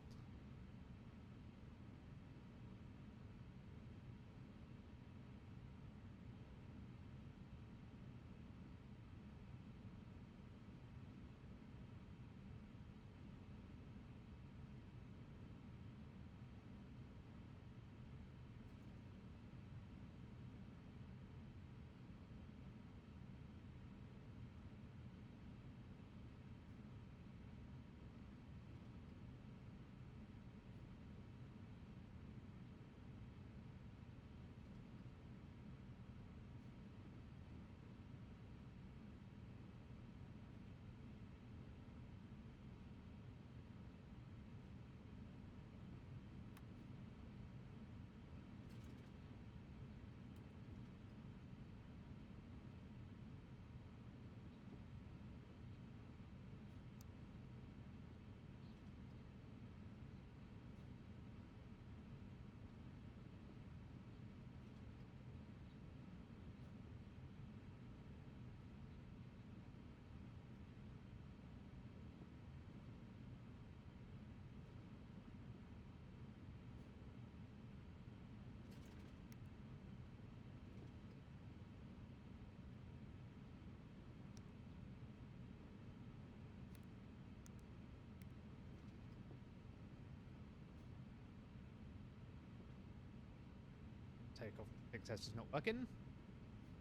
Take off, big test is not working.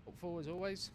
Put forward as always.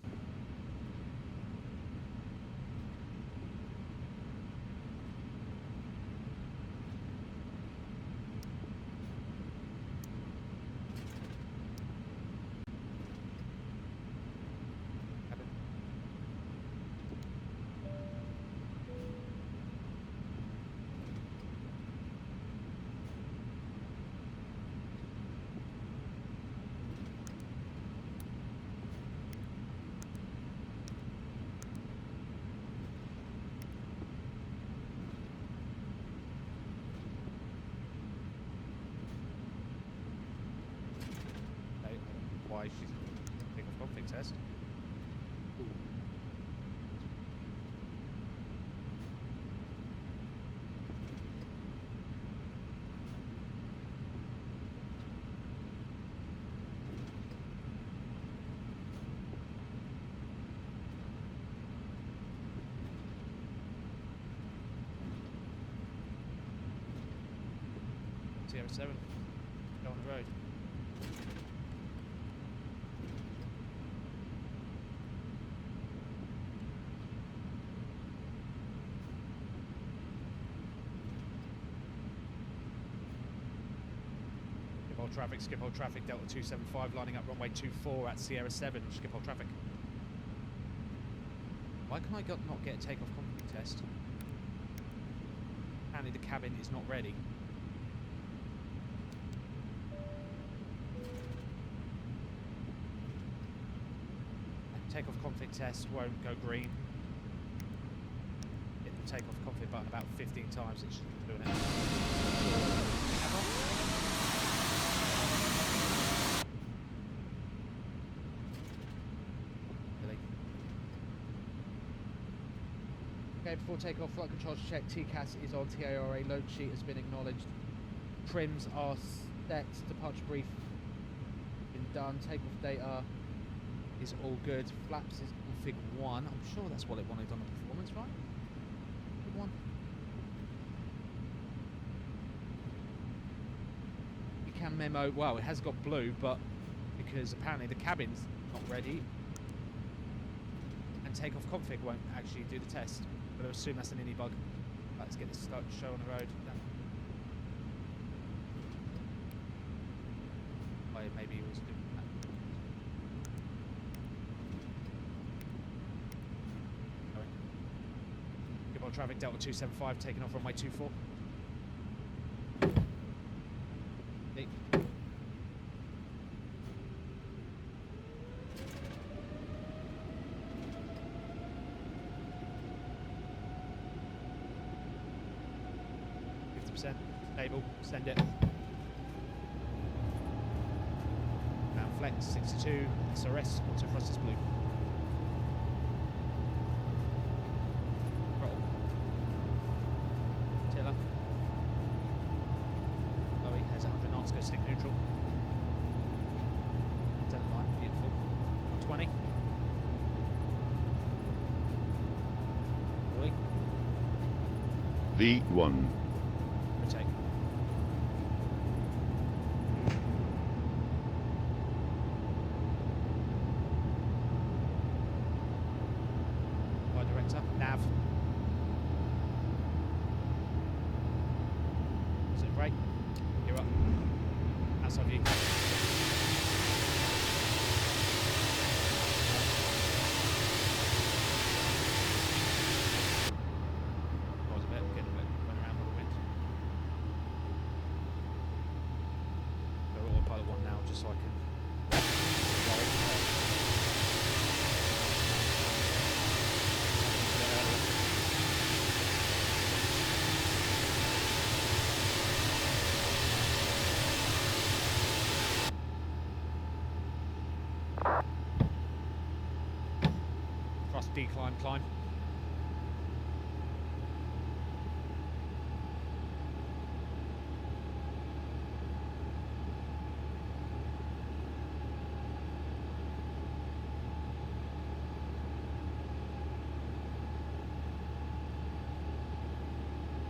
why she's taking off config test. Sierra 7, go on the road. Skip hold traffic, Delta 275 lining up runway 24 at Sierra 7, skip hold traffic. Why can I not get a takeoff config test? Apparently the cabin is not ready. Takeoff config test won't go green. Hit the takeoff config button about 15 times, it's just doing it. Really? Okay, before takeoff, flight controls check. TCAS is on TARA. Load sheet has been acknowledged. Trims are set. Departure brief been done. Takeoff data is all good. Flaps is config 1. I'm sure that's what it wanted on the performance, right? Good one. You can memo, well, it has got blue, but because apparently the cabin's not ready and takeoff config won't actually do the test. But I assume that's an innie bug. Let's get this show on the road. Oh, maybe it was doing that. Traffic Delta 275 taking off runway 24. Hey. %, stable, send it. Now flex 62, SRS, auto thrusters blue. Stick neutral. 10 line, beautiful. 120. Really? V1. Rotate. Flight director, nav. Sit brake. You're up. Outside view. Was a bit, getting a bit, went around with the wind. Go autopilot 1 now, just so I can. Decline, climb.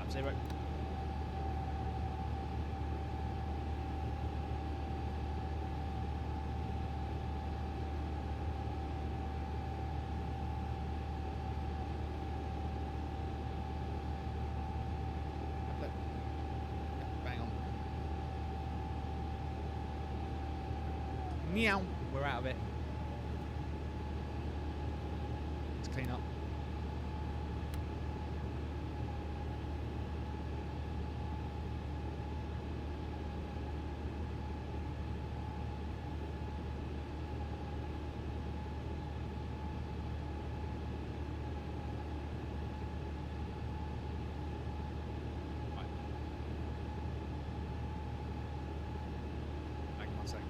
Up 0. Meow. We're out of it. Let's clean up. Right. Hang on 1 second.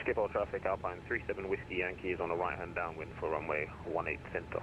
Skip all traffic, Alpine 37 Whiskey Yankee is on the right hand downwind for runway 18 center.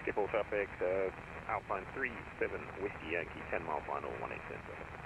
Skip all traffic, Alpine 37 Whiskey Yankee, 10 mile final, 18 center.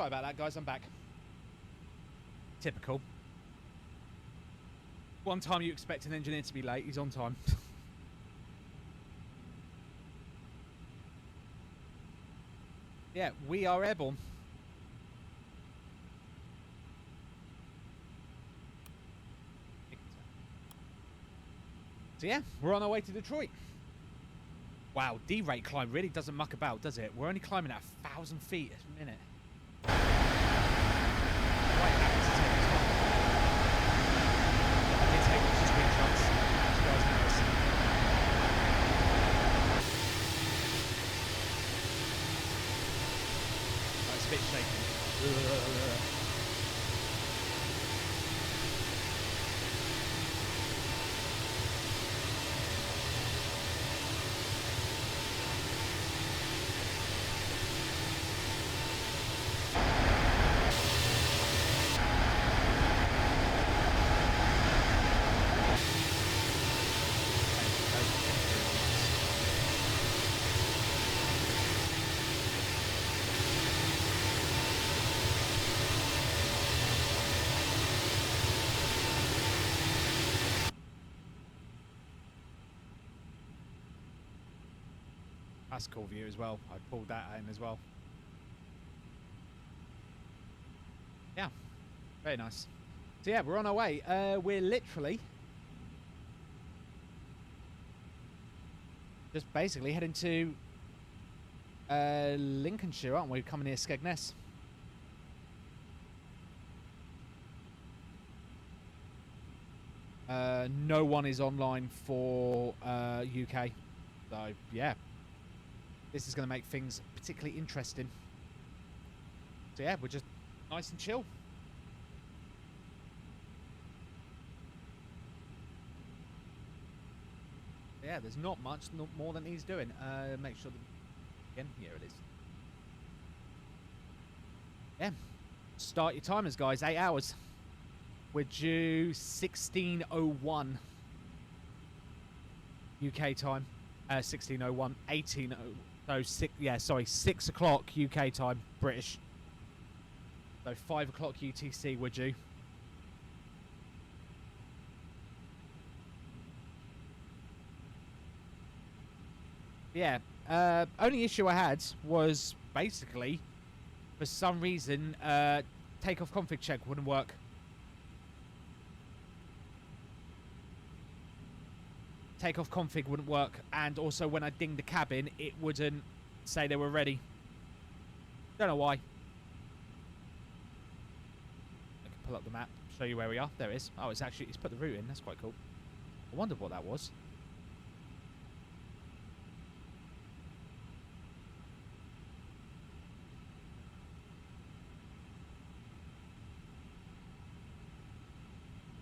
Sorry about that, guys. I'm back. Typical. One time you expect an engineer to be late, he's on time. Yeah, we are airborne. So yeah, we're on our way to Detroit. Wow, D-rate climb really doesn't muck about, does it? We're only climbing at 1,000 feet a minute. Quite happy to take this one. I did take some screenshots. You guys notice. Oh, it's a bit shaky. That's a cool view as well. I pulled that in as well. Yeah, very nice. So yeah, we're on our way. We're literally just basically heading to Lincolnshire, aren't we? Coming near Skegness. No one is online for UK, so yeah. This is going to make things particularly interesting. So yeah, we're just nice and chill. Yeah, there's not much more than he's doing. Make sure that... Again, here it is. Yeah. Start your timers, guys. 8 hours. We're due 16:01 UK time. 16:01, 18:00. So 6 o'clock UK time, British. So 5 o'clock UTC we're due. Yeah, only issue I had was basically, for some reason, takeoff config check wouldn't work. Takeoff config wouldn't work, and also when I dinged the cabin, it wouldn't say they were ready. Don't know why. I can pull up the map, show you where we are. There it is. Oh, it's put the route in. That's quite cool. I wondered what that was.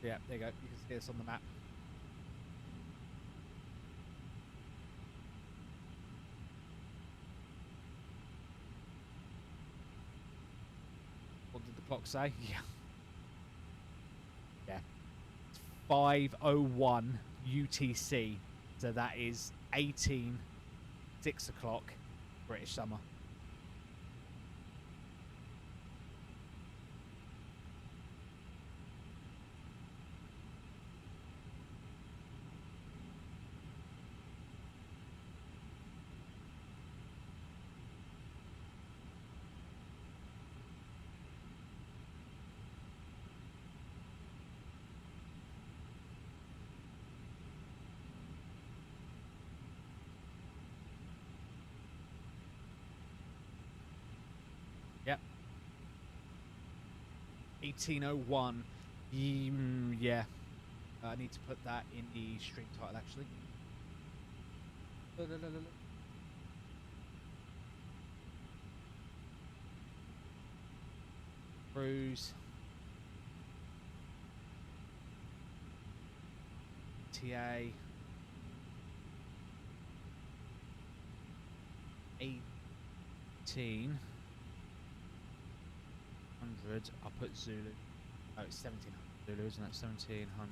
Yeah, there you go. You can see us on the map. What did the clock say? Yeah. Yeah. It's 5:01 UTC. So that is 6 o'clock British summer. Yep. 18:01. Yeah. I need to put that in the stream title, actually. Cruise. TA. 18. 100. I'll put Zulu. Oh, it's 1700 Zulu, isn't it? 1700.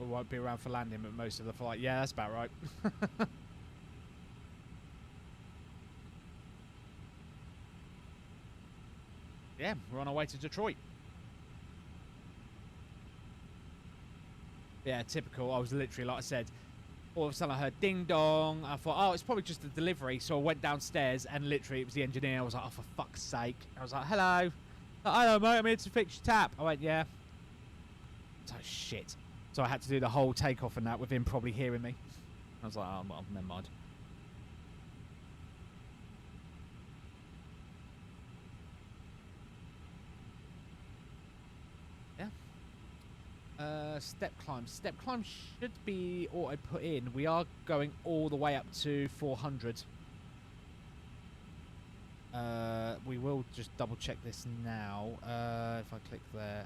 We won't be around for landing, but most of the flight. Yeah, that's about right. Yeah, we're on our way to Detroit. Yeah, typical. I was literally, like I said, all of a sudden I heard ding dong. I thought, oh, it's probably just a delivery. So I went downstairs and literally it was the engineer. I was like, oh, for fuck's sake. I was like, hello. Hello, mate. I'm here to fix your tap. I went, yeah. So shit. So I had to do the whole takeoff and that with him probably hearing me. I was like, oh, well, never mind. Step climb. Step climb should be auto put in. We are going all the way up to 400. We will just double check this now. If I click there,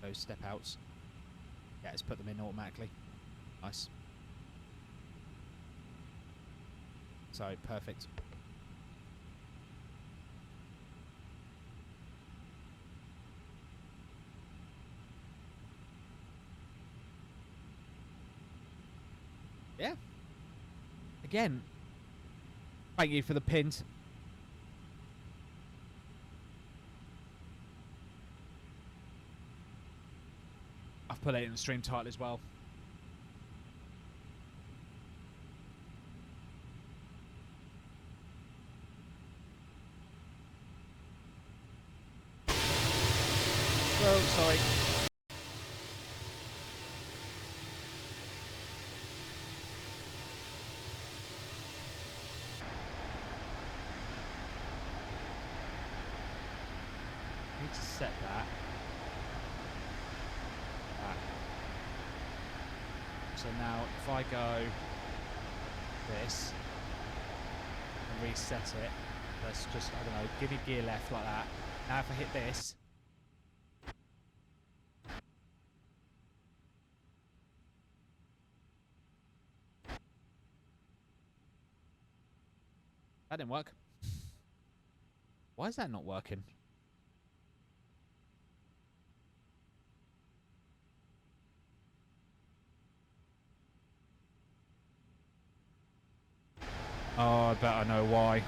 those step outs. Yeah, let's put them in automatically. Nice. So perfect. Yeah. Again, thank you for the pins. I've put it in the stream title as well. Oh, sorry. Need to set that. So now if I go this and reset it, let's just, I don't know, give me gear left like that. Now if I hit this, that didn't work. Why is that not working? Oh, I bet I know why.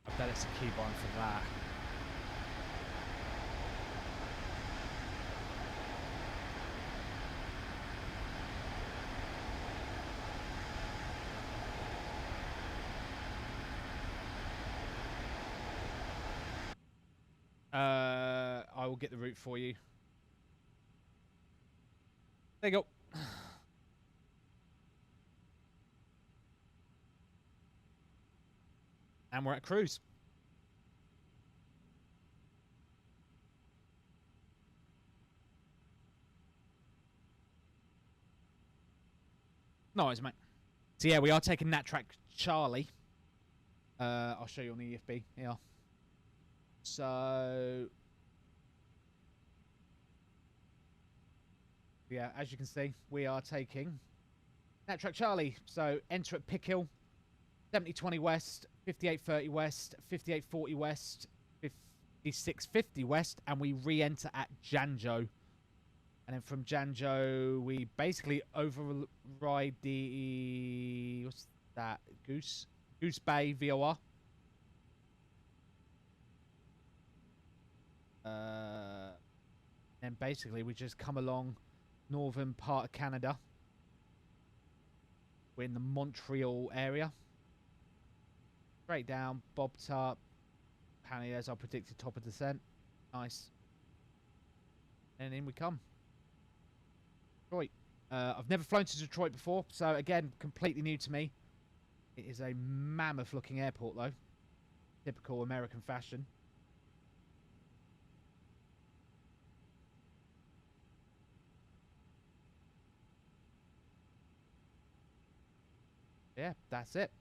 I bet it's a keybind for that. I will get the route for you. There you go. And we're at cruise. Nice, mate. So yeah, we are taking that track, Charlie. I'll show you on the EFB. Yeah. So yeah, as you can see, we are taking that track, Charlie. So enter at Pickhill, 7020 west, 5830 west, 5840 west, 5650 west, and we re-enter at Janjo. And then from Janjo, we basically override the, what's that, Goose Bay VOR. Then basically we just come along northern part of Canada. We're in the Montreal area. Straight down, bobbed up. Apparently there's our predicted top of descent. Nice. And in we come. Detroit. I've never flown to Detroit before, so again, completely new to me. It is a mammoth looking airport though. Typical American fashion. Yeah, that's it.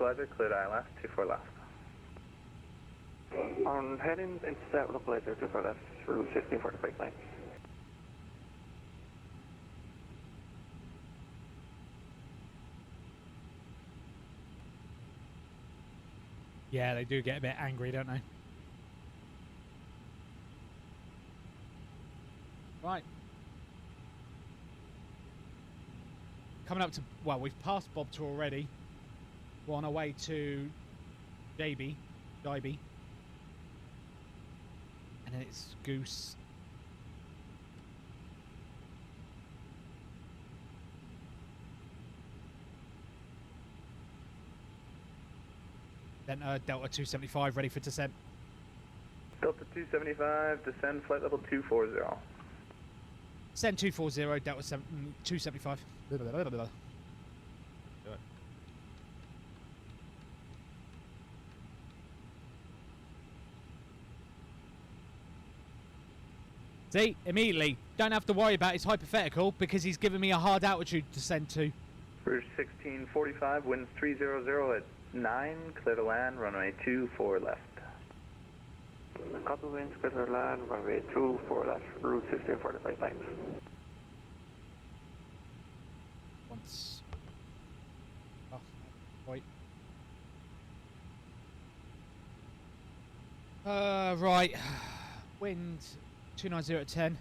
localizer, cleared ILS, 24 left. On heading into that localizer, 24 left, through 1645 line. Yeah, they do get a bit angry, don't they? Right. Coming up to, well, we've passed Bobtor already. We're on our way to Dibby. And then it's Goose. Then Delta 275 ready for descent. Delta 275, descend flight level 240. Send 240, Delta 275. See, immediately, don't have to worry about his hypothetical because he's given me a hard altitude to send to. Rouge 1645, winds 300 at 9, clear to land, runway 24 left. Copy winds, clear to land, runway 24 left, route 1645 lines. Once. Oh, wait. Right. Wind 290 at 10.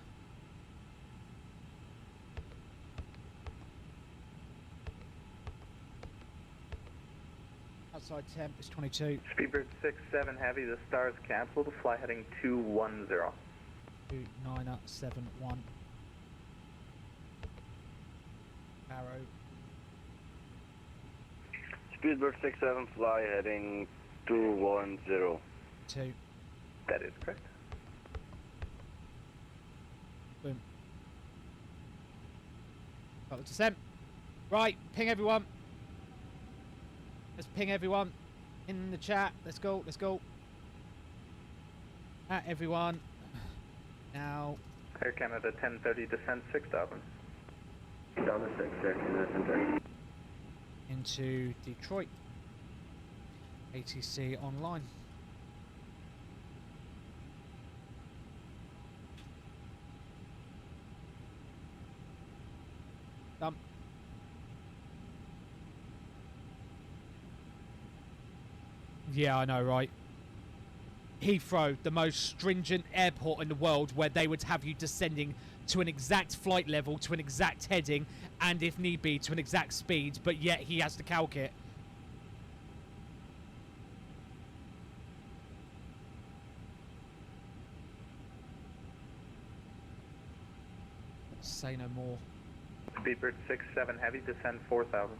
Outside temp is 22. Speedbird 67 heavy, the stars cancelled, fly heading 210. 2971. Arrow. Speedbird 67, fly heading 210. 2. That is correct. Boom. Got the descent. Right, ping everyone. Let's ping everyone in the chat. Let's go, let's go. At everyone. Now. Air Canada 1030, descend 6000. Delta 6, Air Canada 1030. Into Detroit. ATC online. Done. Yeah, I know, right? Heathrow, the most stringent airport in the world, where they would have you descending to an exact flight level, to an exact heading, and if need be, to an exact speed, but yet he has to calc it. Say no more. Speedbird 67 heavy, descend 4000.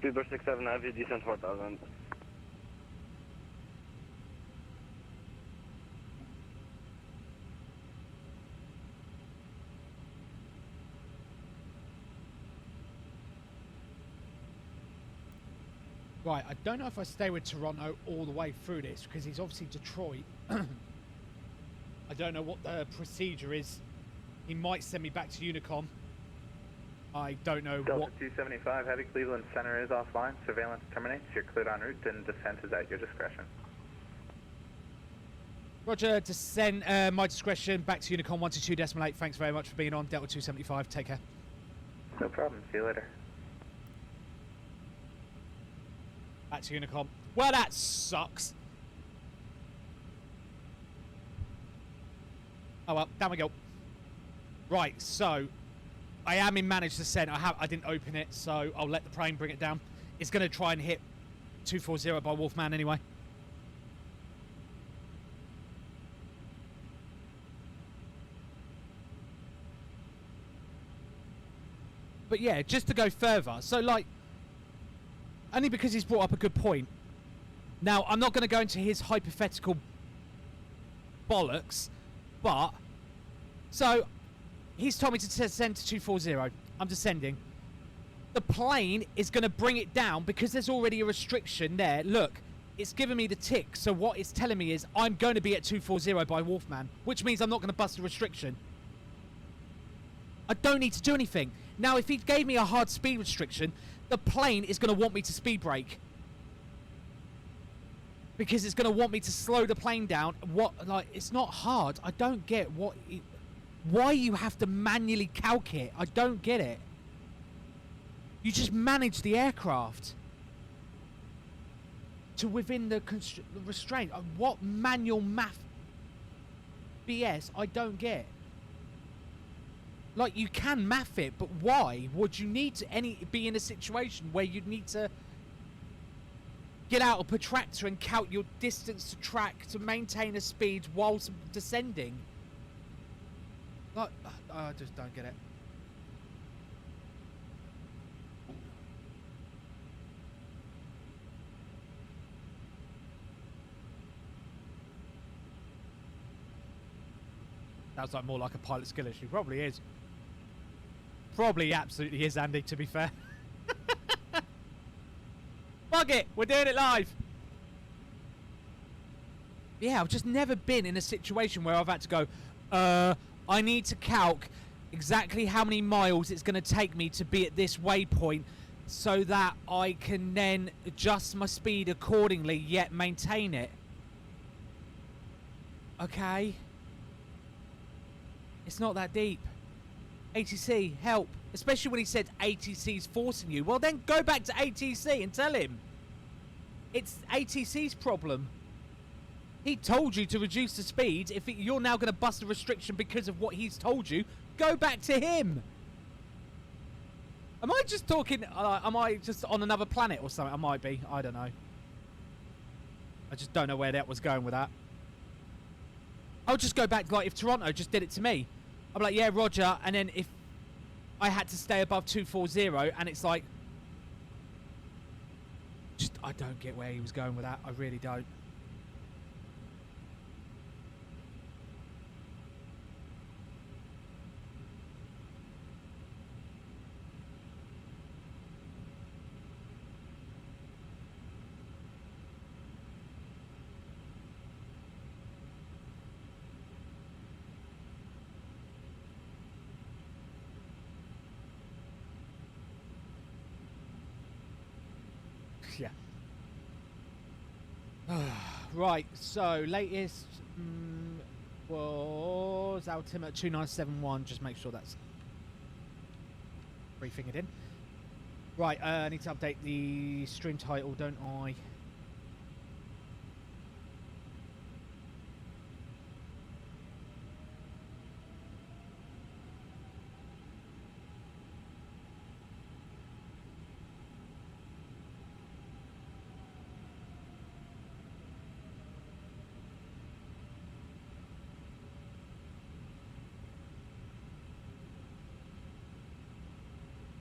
Speedbird 67 heavy, descent 4000. Right, I don't know if I stay with Toronto all the way through this, because he's obviously Detroit. I don't know what the procedure is. He might send me back to Unicom. I don't know Delta what... 275 heavy, Cleveland Center is offline. Surveillance terminates. You're cleared en route, and descent is at your discretion. Roger, descent, my discretion, back to Unicom 122.8. Thanks very much for being on. Delta 275, take care. No problem. See you later. Back to Unicom. Well, that sucks. Oh well, down we go. Right, so I am in managed descent. I didn't open it, so I'll let the plane bring it down. It's going to try and hit 240 by Wolfman anyway. But yeah, just to go further. So like, only because he's brought up a good point. Now, I'm not going to go into his hypothetical bollocks, but so he's told me to descend to 240. I'm descending. The plane is going to bring it down because there's already a restriction there. Look, it's giving me the tick. So what it's telling me is I'm going to be at 240 by Wolfman, which means I'm not going to bust the restriction. I don't need to do anything. Now, if he gave me a hard speed restriction, the plane is going to want me to speed brake. Because it's going to want me to slow the plane down. It's not hard. I don't get why you have to manually calc it. I don't get it. You just manage the aircraft to within the restraint. What manual math BS? I don't get. Like, you can math it, but why would you need to be in a situation where you'd need to get out a protractor and count your distance to track to maintain a speed whilst descending? Like, I just don't get it. Sounds like more like a pilot skill issue. Probably is. Probably absolutely is, Andy, to be fair. Fuck it, we're doing it live. Yeah, I've just never been in a situation where I've had to go, I need to calc exactly how many miles it's going to take me to be at this waypoint so that I can then adjust my speed accordingly, yet maintain it. Okay. It's not that deep. ATC, help. Especially when he said ATC's forcing you. Well, then go back to ATC and tell him. It's ATC's problem. He told you to reduce the speed. If you're now going to bust a restriction because of what he's told you, go back to him. Am I just talking... am I just on another planet or something? I might be. I don't know. I just don't know where that was going with that. I'll just go back, like, if Toronto just did it to me. I'm like, yeah, roger. And then if I had to stay above 240 and it's like... Just, I don't get where he was going with that. I really don't. Yeah. Right, so latest was altimeter 2971. Just make sure that's pre-fingered in. Right, I need to update the stream title, don't I?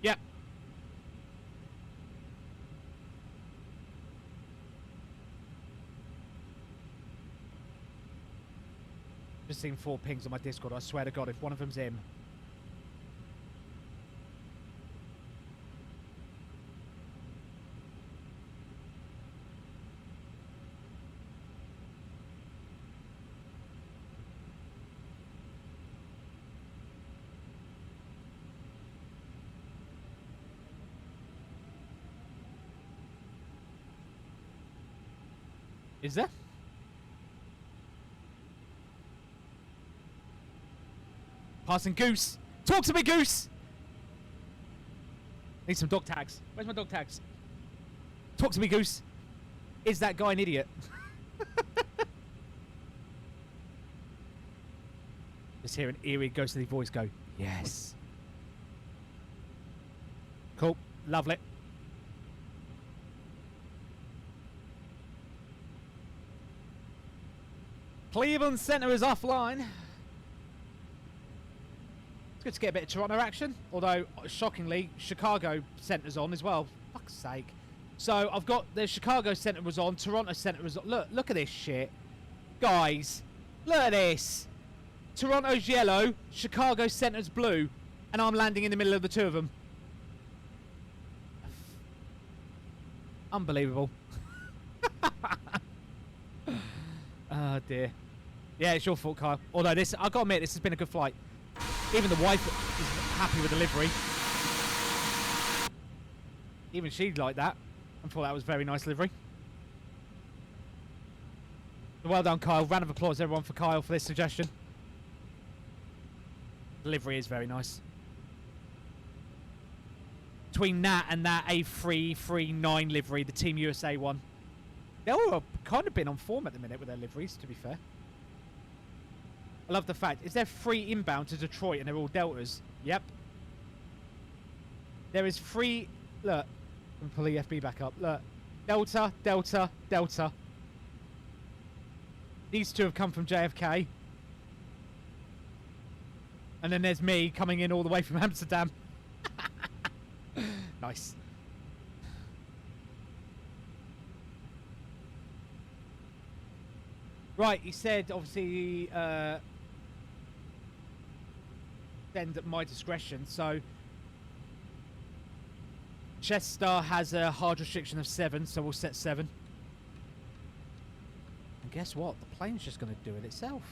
Yep. Just seen 4 pings on my Discord. I swear to God, if one of them's him. Is there? Passing Goose. Talk to me, Goose! Need some dog tags. Where's my dog tags? Talk to me, Goose. Is that guy an idiot? Just hear an eerie ghostly voice go, yes. Cool. Lovely. Cleveland Center is offline. It's good to get a bit of Toronto action. Although, shockingly, Chicago Center's on as well. Fuck's sake. So, I've got the Chicago Center was on, Toronto Center was on. Look at this shit. Guys, look at this. Toronto's yellow, Chicago Center's blue. And I'm landing in the middle of the two of them. Unbelievable. Oh dear. Yeah, it's your fault, Kyle. Although this, I've got to admit, this has been a good flight. Even the wife is happy with the livery. Even she'd like that. I thought that was very nice livery. Well done, Kyle. Round of applause, everyone, for Kyle for this suggestion. The livery is very nice. Between that and that A339 livery, the Team USA one, they all have kind of been on form at the minute with their liveries, to be fair. I love the fact, is there 3 inbound to Detroit and they're all Deltas? Yep. There is 3, look, I'm pull the FB back up, look. Delta, Delta, Delta. These 2 have come from JFK. And then there's me coming in all the way from Amsterdam. Nice. Right, he said, obviously, send at my discretion. So, Chester has a hard restriction of 7, so we'll set 7. And guess what? The plane's just going to do it itself.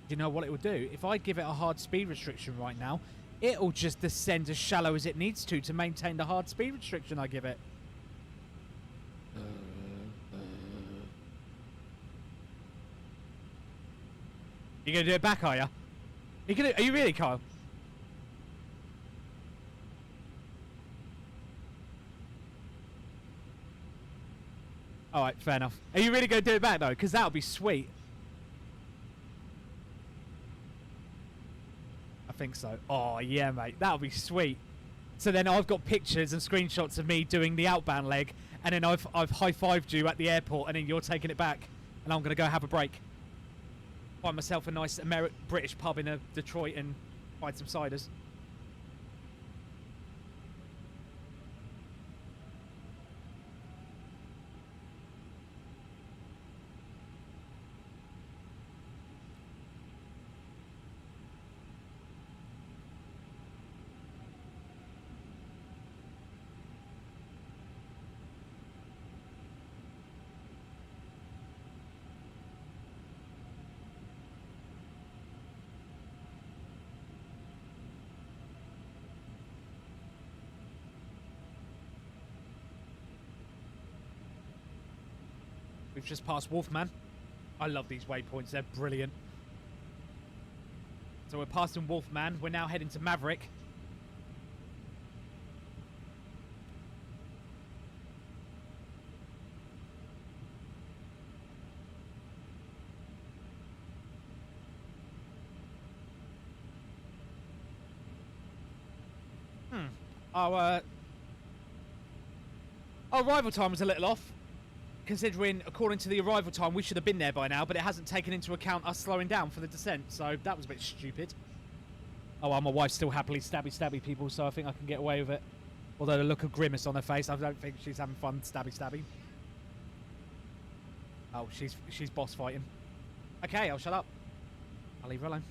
Do you know what it will do? If I give it a hard speed restriction right now, it'll just descend as shallow as it needs to maintain the hard speed restriction I give it. You gonna do it back, are you? Are you really, Kyle? Alright, fair enough. Are you really gonna do it back though? Because that'll be sweet. I think so. Oh yeah, mate. That'll be sweet. So then I've got pictures and screenshots of me doing the outbound leg, and then I've high-fived you at the airport, and then you're taking it back, and I'm gonna go have a break. Find myself a nice British pub in Detroit and find some ciders. We've just passed Wolfman. I love these waypoints, they're brilliant. So we're passing Wolfman, we're now heading to Maverick. Our arrival time was a little off. Considering, according to the arrival time, we should have been there by now, but it hasn't taken into account us slowing down for the descent, so that was a bit stupid. Oh, well, my wife's still happily stabby people, so I think I can get away with it. Although the look of grimace on her face, I don't think she's having fun stabby. Oh, she's boss fighting. Okay, I'll shut up. I'll leave her alone.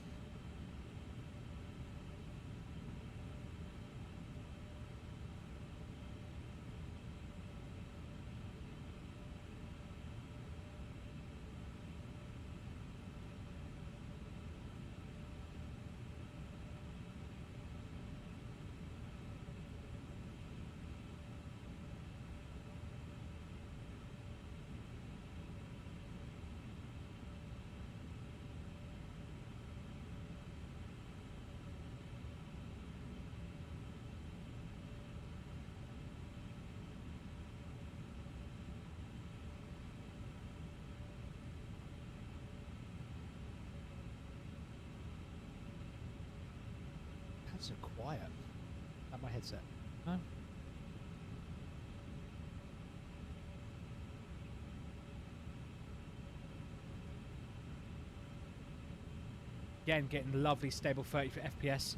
So quiet. At my headset. No? Again, getting the lovely stable 30 for FPS.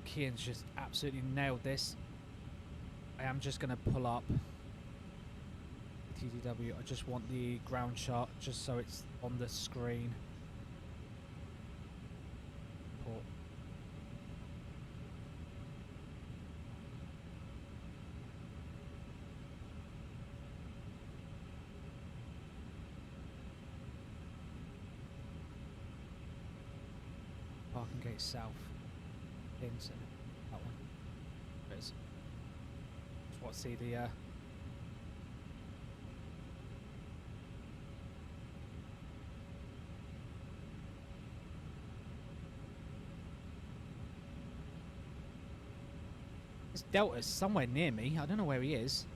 Kian's just absolutely nailed this. I am just going to pull up TDW. I just want the ground shot just so it's on the screen. parking gate south. Into that one. There it is. Just want to see the this Delta's somewhere near me. I don't know where he is.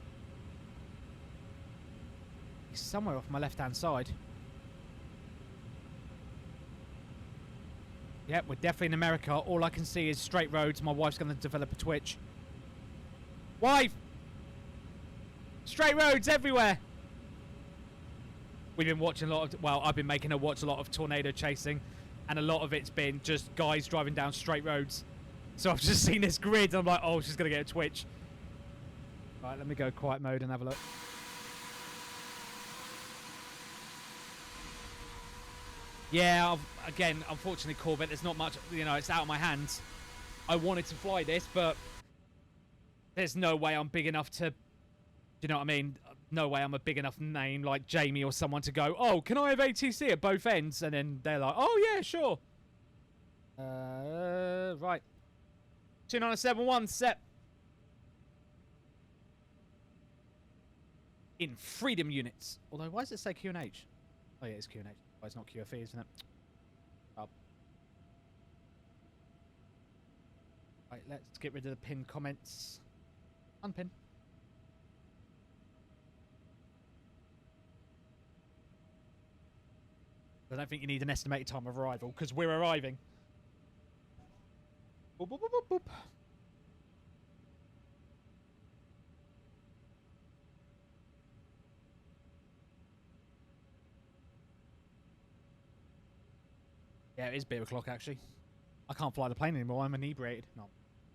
He's somewhere off my left-hand side. Yep, we're definitely in America. All I can see is straight roads. My wife's going to develop a twitch. Wife! Straight roads everywhere! We've been watching a lot of... Well, I've been making her watch a lot of tornado chasing. And a lot of it's been just guys driving down straight roads. So I've just seen this grid and I'm like, oh, she's going to get a twitch. Right, let me go quiet mode and have a look. Yeah, again, unfortunately, Corvette, there's not much, you know, it's out of my hands. I wanted to fly this, but there's no way I'm big enough to, do you know what I mean? No way I'm a big enough name like Jamie or someone to go, oh, can I have ATC at both ends? And then they're like, oh, yeah, sure. Right. 2971 set. In freedom units. Although, why does it say QNH? Oh, yeah, it's QNH. Well, it's not QFE, isn't it? Oh. Right, let's get rid of the pinned comments. Unpin. I don't think you need an estimated time of arrival, because we're arriving. Boop, boop, boop, boop, boop. Yeah, it is beer o'clock, actually. I can't fly the plane anymore. I'm inebriated. No, I'm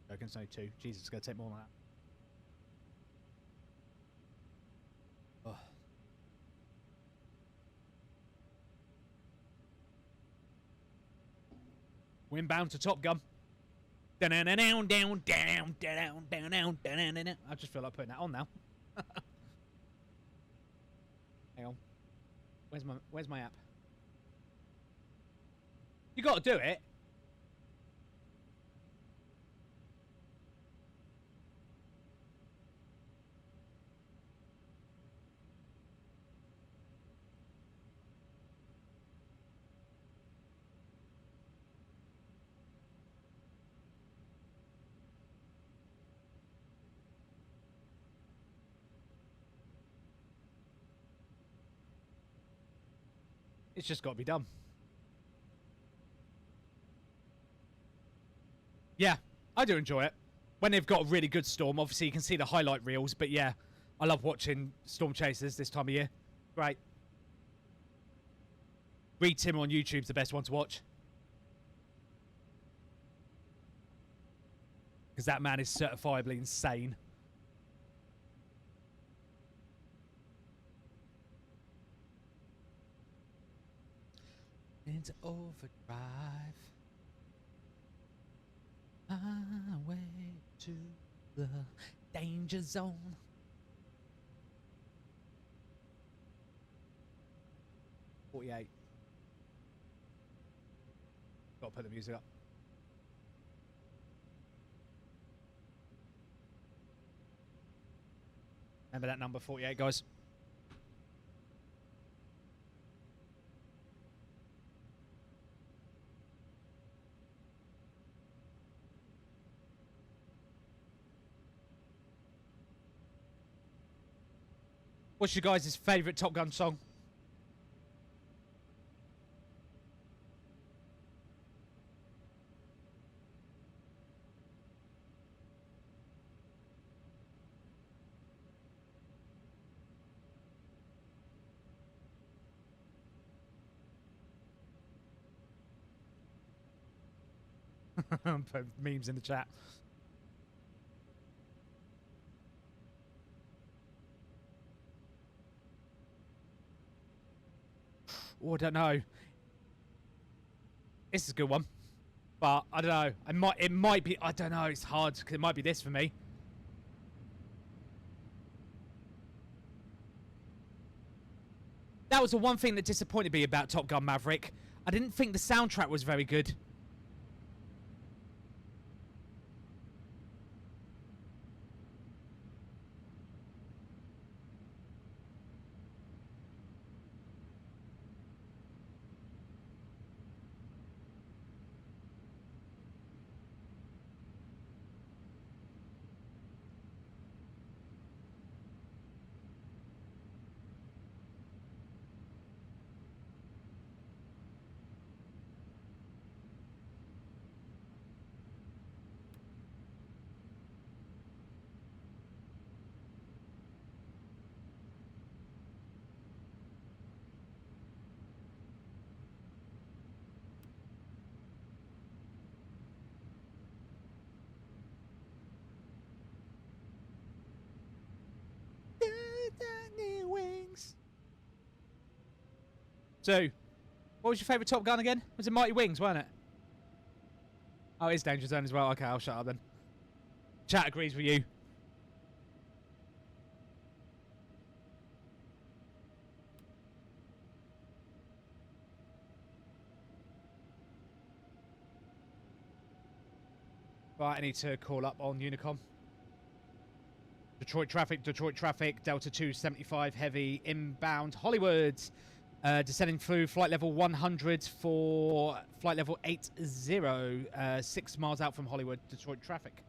joking. It's only 2. Jesus, it's going to take more than that. Ugh. We're inbound to Top Gun. I just feel like putting that on now. Hang on. Where's my app? You got to do it. It's just got to be done. Yeah, I do enjoy it. When they've got a really good storm, obviously you can see the highlight reels, but yeah, I love watching storm chasers this time of year. Great. Reed Timmer on YouTube's the best one to watch. Because that man is certifiably insane. Into overdrive. Highway to the danger zone. .48. Gotta put the music up. Remember that number, 48, guys. What's your guys' favourite Top Gun song? Put memes in the chat. Oh, I don't know. This is a good one, but I don't know. It might be. I don't know. It's hard because it might be this for me. That was the one thing that disappointed me about Top Gun Maverick. I didn't think the soundtrack was very good. So, what was your favourite Top Gun again? Was it Mighty Wings, wasn't it? Oh, it is Danger Zone as well. Okay, I'll shut up then. Chat agrees with you. Right, I need to call up on Unicom. Detroit traffic, Delta 275 heavy, inbound Hollywood. Descending through flight level 100 for flight level 80, 6 miles out from Hollywood, Detroit traffic.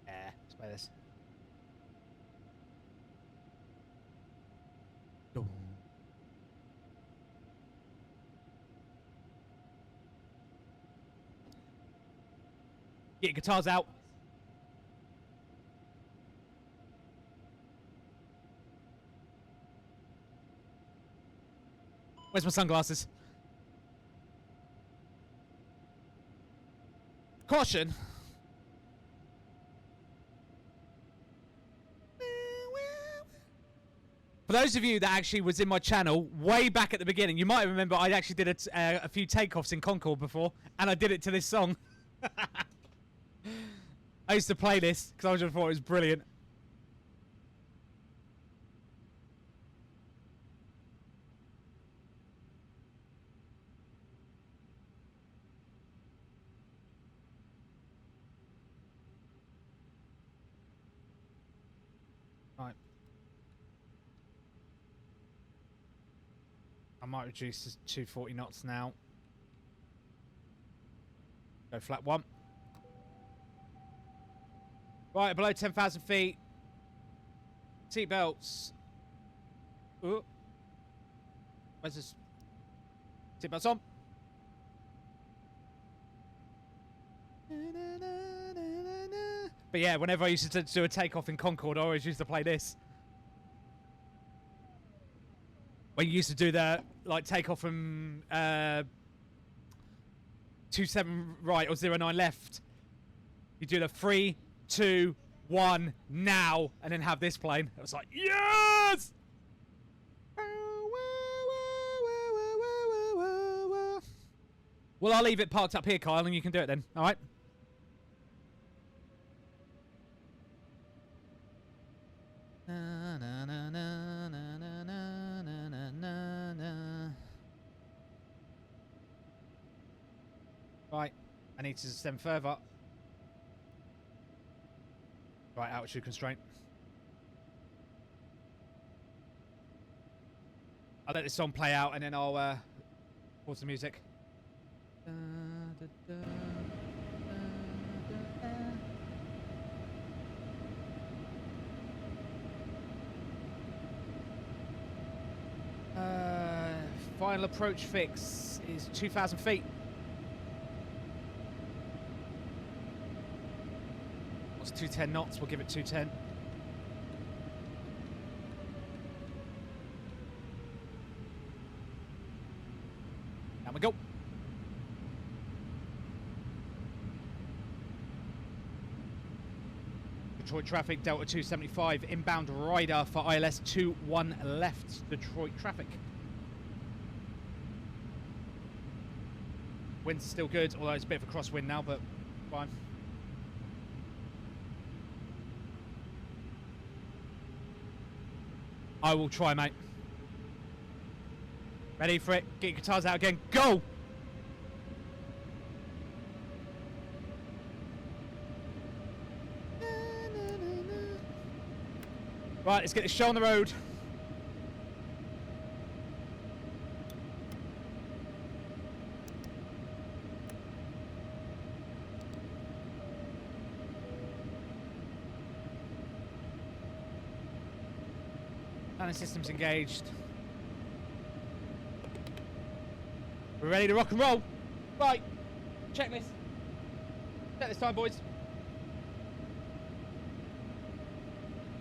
Yeah, let's play this. Go. Get your guitars out. Where's my sunglasses? Caution. For those of you that actually was in my channel way back at the beginning, you might remember I actually did a few takeoffs in Concorde before, and I did it to this song. I used to play this because I just thought it was brilliant. Right. I might reduce to 240 knots now. Go flat 1. Right, below 10,000 feet. Seat belts. Ooh. Where's this? Seat belts on. But yeah, whenever I used to do a takeoff in Concorde, I always used to play this. When you used to do the like takeoff from 27 right or 09 left, you do the 3, 2, 1 now, and then have this playing. It was like, yes! Well, I'll leave it parked up here, Kyle, and you can do it then. All right. Right, I need to descend further. Right, altitude constraint. I'll let this song play out and then I'll pause the music. Final approach fix is 2,000 feet. What's 210 knots? We'll give it 210. Down we go. Detroit traffic, Delta 275, inbound rider for ILS 21 left, Detroit traffic. Wind's still good, although it's a bit of a crosswind now, but fine. I will try, mate. Ready for it? Get your guitars out again. Go! Right, let's get this show on the road. Landing systems engaged. We're ready to rock and roll. Right, checklist. Check this time, boys.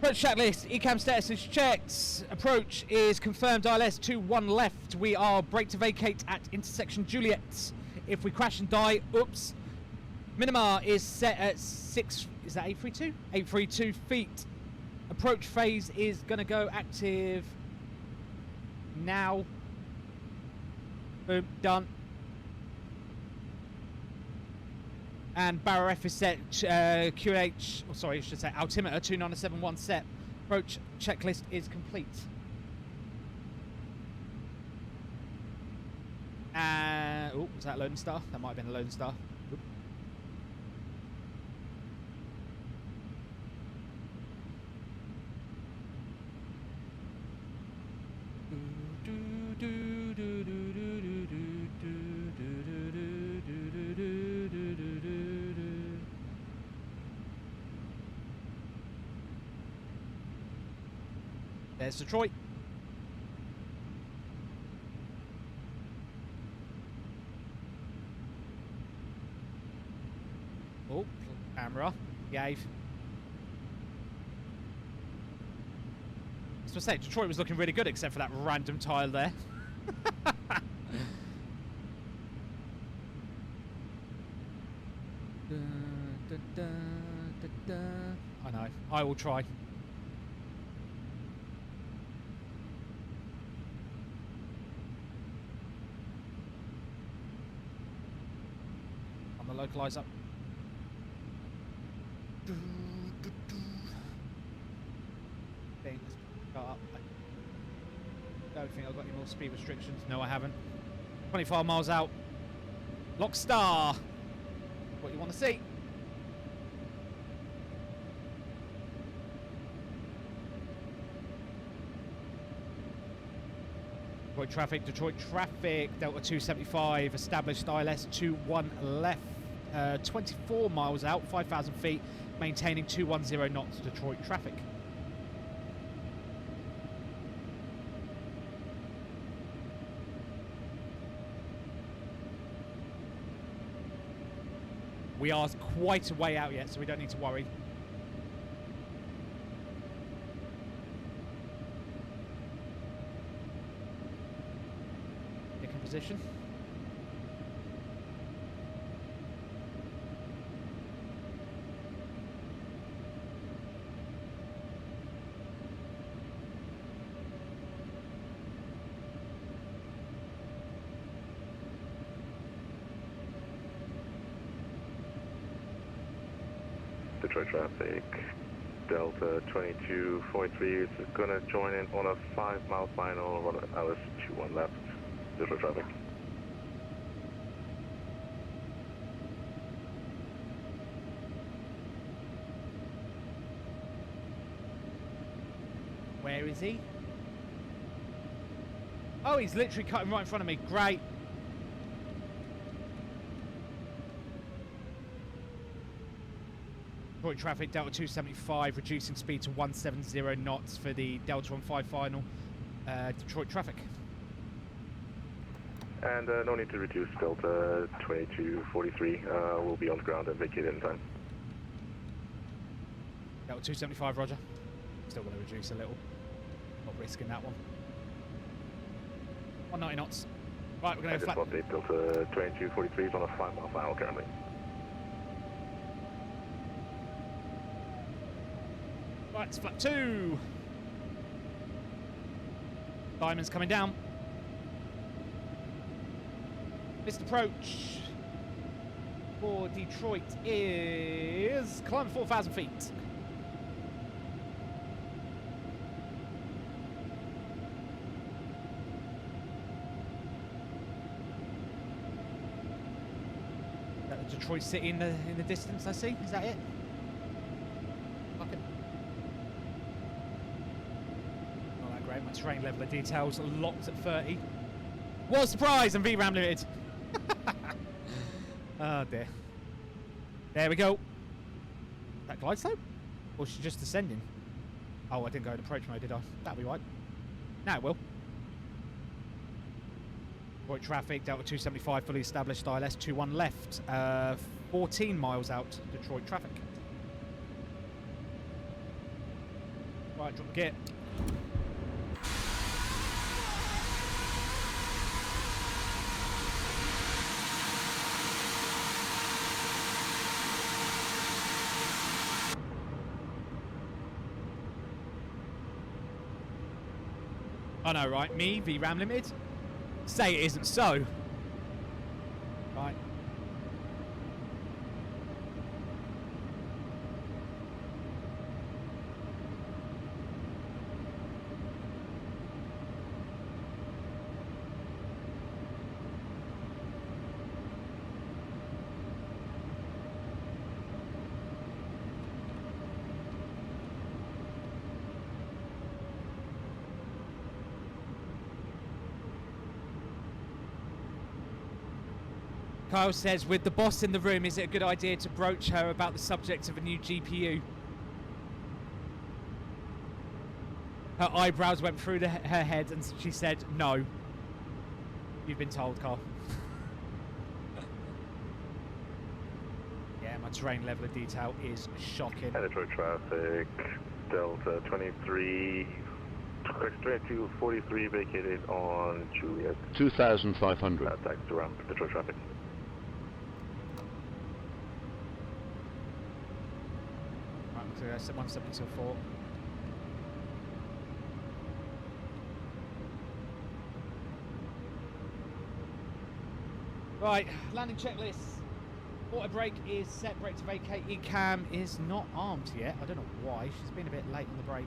Approach checklist. ECAM status is checked. Approach is confirmed. ILS 21 left. We are brake to vacate at intersection Juliet. If we crash and die, oops. Minima is set at 6. Is that 832? 832 feet. Approach phase is going to go active now. Boom, done. And barrier F is set, QH, oh sorry, I should say altimeter 2971 set. Approach checklist is complete. Oh, was that a Lone Star? That might have been a Lone Star. Oop. There's Detroit. Oh, camera. Gave. So I say, Detroit was looking really good except for that random tile there. I know. I will try. On the localizer. Things go up. I don't think I've got any more speed restrictions. No, I haven't. 25 miles out. Lock star. What you want to see? Detroit traffic, Delta 275, established ILS 21 left, 24 miles out, 5,000 feet, maintaining 210 knots, Detroit traffic. We are quite a way out yet, so we don't need to worry. Position. Detroit traffic, Delta 2243 is going to join in on a 5-mile final, run ILS 21 left. Detroit traffic. Where is he? Oh, he's literally cutting right in front of me. Great. Detroit traffic, Delta 275, reducing speed to 170 knots for the Delta 15 final. Detroit traffic. And no need to reduce Delta 2243. We'll be on the ground and vacate in time. Delta 275, roger. Still going to reduce a little. Not risking that one. 190 knots. Right, we're going to flat. Update, Delta 2243 is on a 5-mile final currently. Right, it's flat 2. Diamond's coming down. Missed approach for Detroit is climb 4,000 feet. That the Detroit City in the distance, I see. Is that it? Okay. Not that great. My terrain level of details locked at 30. What a surprise! And VRAM limited. Oh dear. There we go. That glide slope? Or she's just descending? Oh, I didn't go in approach mode, did I? That'll be right. Now it will. Detroit traffic, Delta 275, fully established, ILS 21 left. 14 miles out, Detroit traffic. Right, drop the gear. I know, right? Me, VRAM Limited? Say it isn't so. Right. Kyle says, with the boss in the room, is it a good idea to broach her about the subject of a new GPU? Her eyebrows went through her head and she said, no. You've been told, Carl. Yeah, my terrain level of detail is shocking. Detroit traffic, Delta 23, 2243 vacated on Juliet. 2,500. Taxi around Detroit traffic. Right, so that's 170 till 4. Right, landing checklist. Auto brake is set, brake to vacate. E-cam is not armed yet. I don't know why. She's been a bit late on the brake.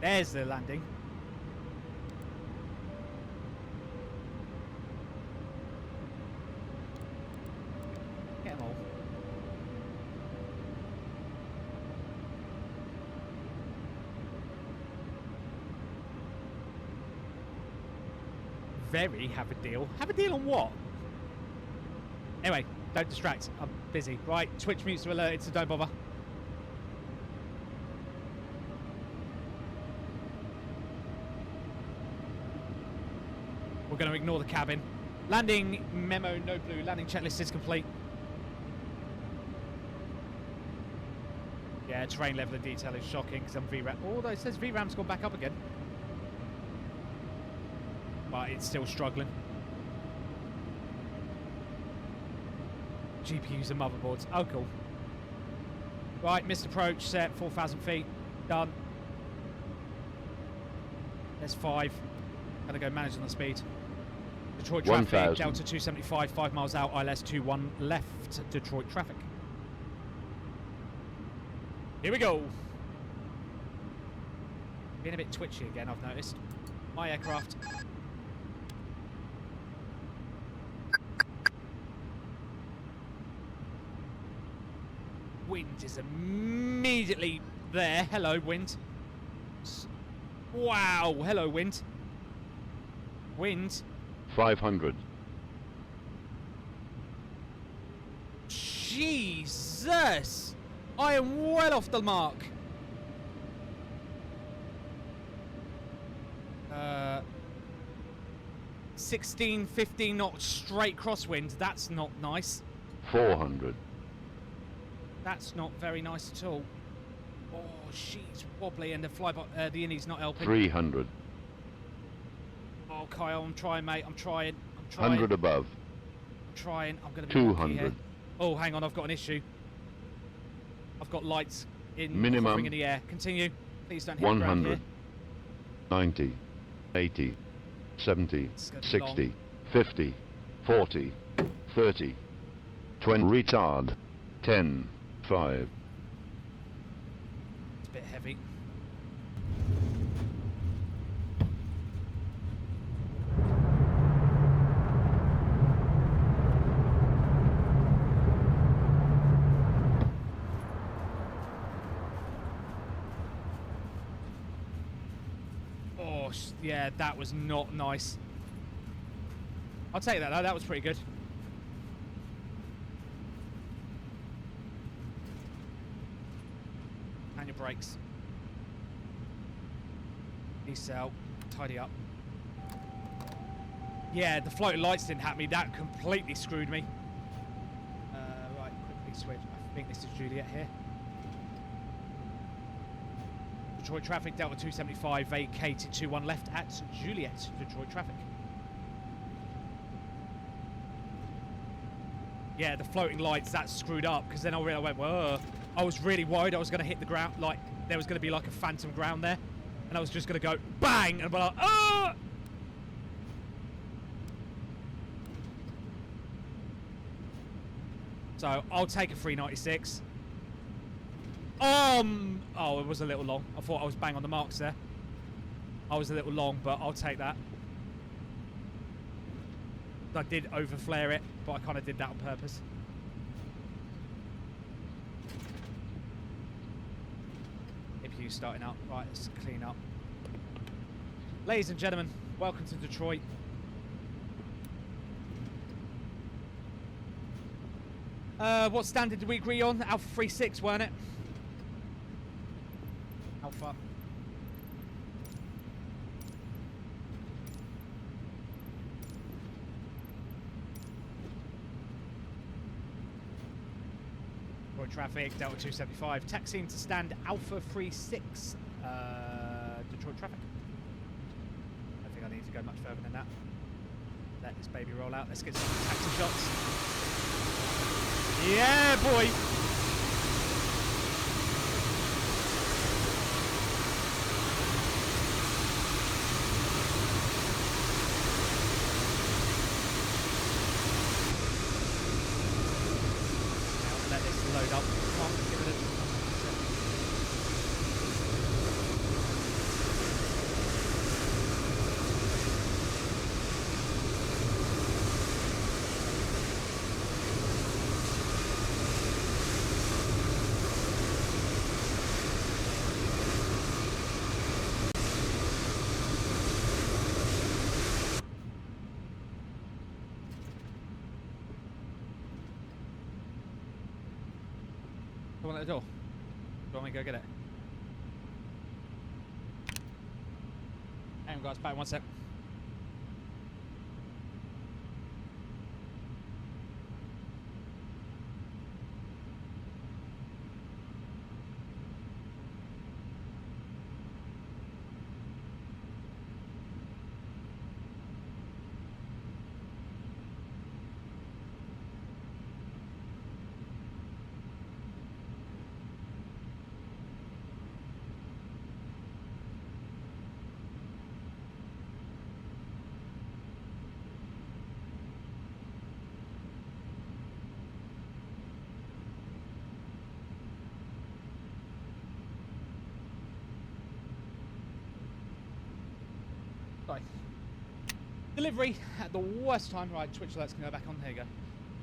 There's the landing. Get them all. Very have a deal. Have a deal on what? Anyway, don't distract. I'm busy. Right, Twitch mutes are alerted, so don't bother. We're going to ignore the cabin. Landing memo, no blue. Landing checklist is complete. Yeah, terrain level of detail is shocking because I'm VRAM. Although it says VRAM's gone back up again. But it's still struggling. GPUs and motherboards. Oh, cool. Right, missed approach set, 4,000 feet. Done. There's 5. Gonna go manage on the speed. Detroit traffic, 1,000. Delta 275, 5 miles out, ILS 21 left, Detroit traffic. Here we go. Being a bit twitchy again, I've noticed. My aircraft. Wind is immediately there. Hello, wind. Wow. Hello, wind. Wind. 500. Jesus. I am well off the mark. 16, 15 knots straight crosswind. That's not nice. 400. That's not very nice at all. Oh, she's wobbly and the the innie's not helping. 300. Oh, Kyle, I'm trying, mate. I'm trying. 100 above. I'm trying. I'm going to be 200. here. Oh, hang on. I've got an issue. I've got lights in Minimum. hovering in the air. Continue. Please don't hit the ground 100. here. 90. 80. 70. It's gonna be 60. long. 50. 40. 30. 20. Retard. 10. 5. It's a bit heavy. Oh, yeah, that was not nice. I'll take that though, that was pretty good. And your brakes. Decel, tidy up. Yeah, the floating lights didn't happen me, that completely screwed me. Right, quickly switch. I think this is Juliet here. Detroit traffic, Delta 275, vacated 21 left at Juliet, Detroit traffic. Yeah, the floating lights, that's screwed up, because then I went, whoa. I was really worried I was going to hit the ground, like, there was going to be like a phantom ground there, and I was just going to go bang, and I'd be like, ah! So, I'll take a 396. Oh, it was a little long. I thought I was bang on the marks there. I was a little long, but I'll take that. I did overflare it, but I kind of did that on purpose. APU starting up. Right, let's clean up. Ladies and gentlemen, welcome to Detroit. What standard did we agree on? Alpha 36, weren't it? Alpha. Detroit traffic, Delta 275. Taxiing to stand Alpha 36. Detroit traffic. I don't think I need to go much further than that. Let this baby roll out. Let's get some taxi shots. Yeah, boy! Now let this load up. Come on, give it a... Someone at the door. Do you want me to go get it? Hang on guys, back in 1 sec. Sorry. Delivery at the worst time. Right, Twitch alerts can go back on. There you go.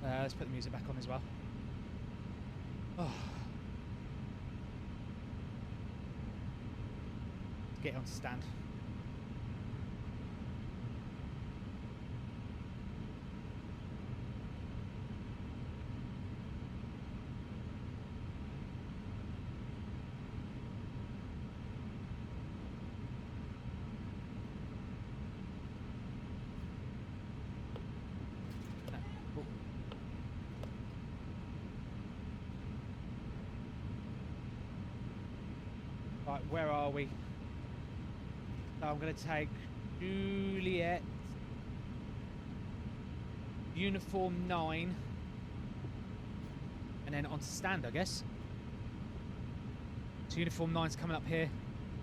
Let's put the music back on as well. Oh. Get on stand. Right, where are we? So I'm going to take Juliet, Uniform 9, and then on to stand, I guess. So Uniform 9's coming up here,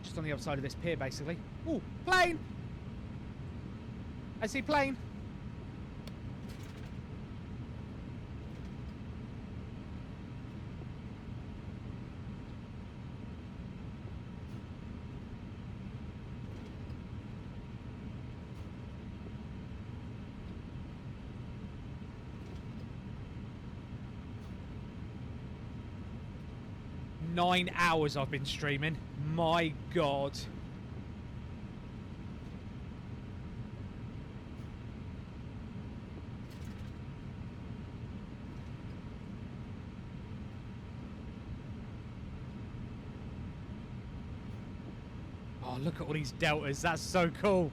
just on the other side of this pier, basically. Ooh, plane! I see plane. Nine hours I've been streaming. My God. Oh, look at all these deltas. That's so cool.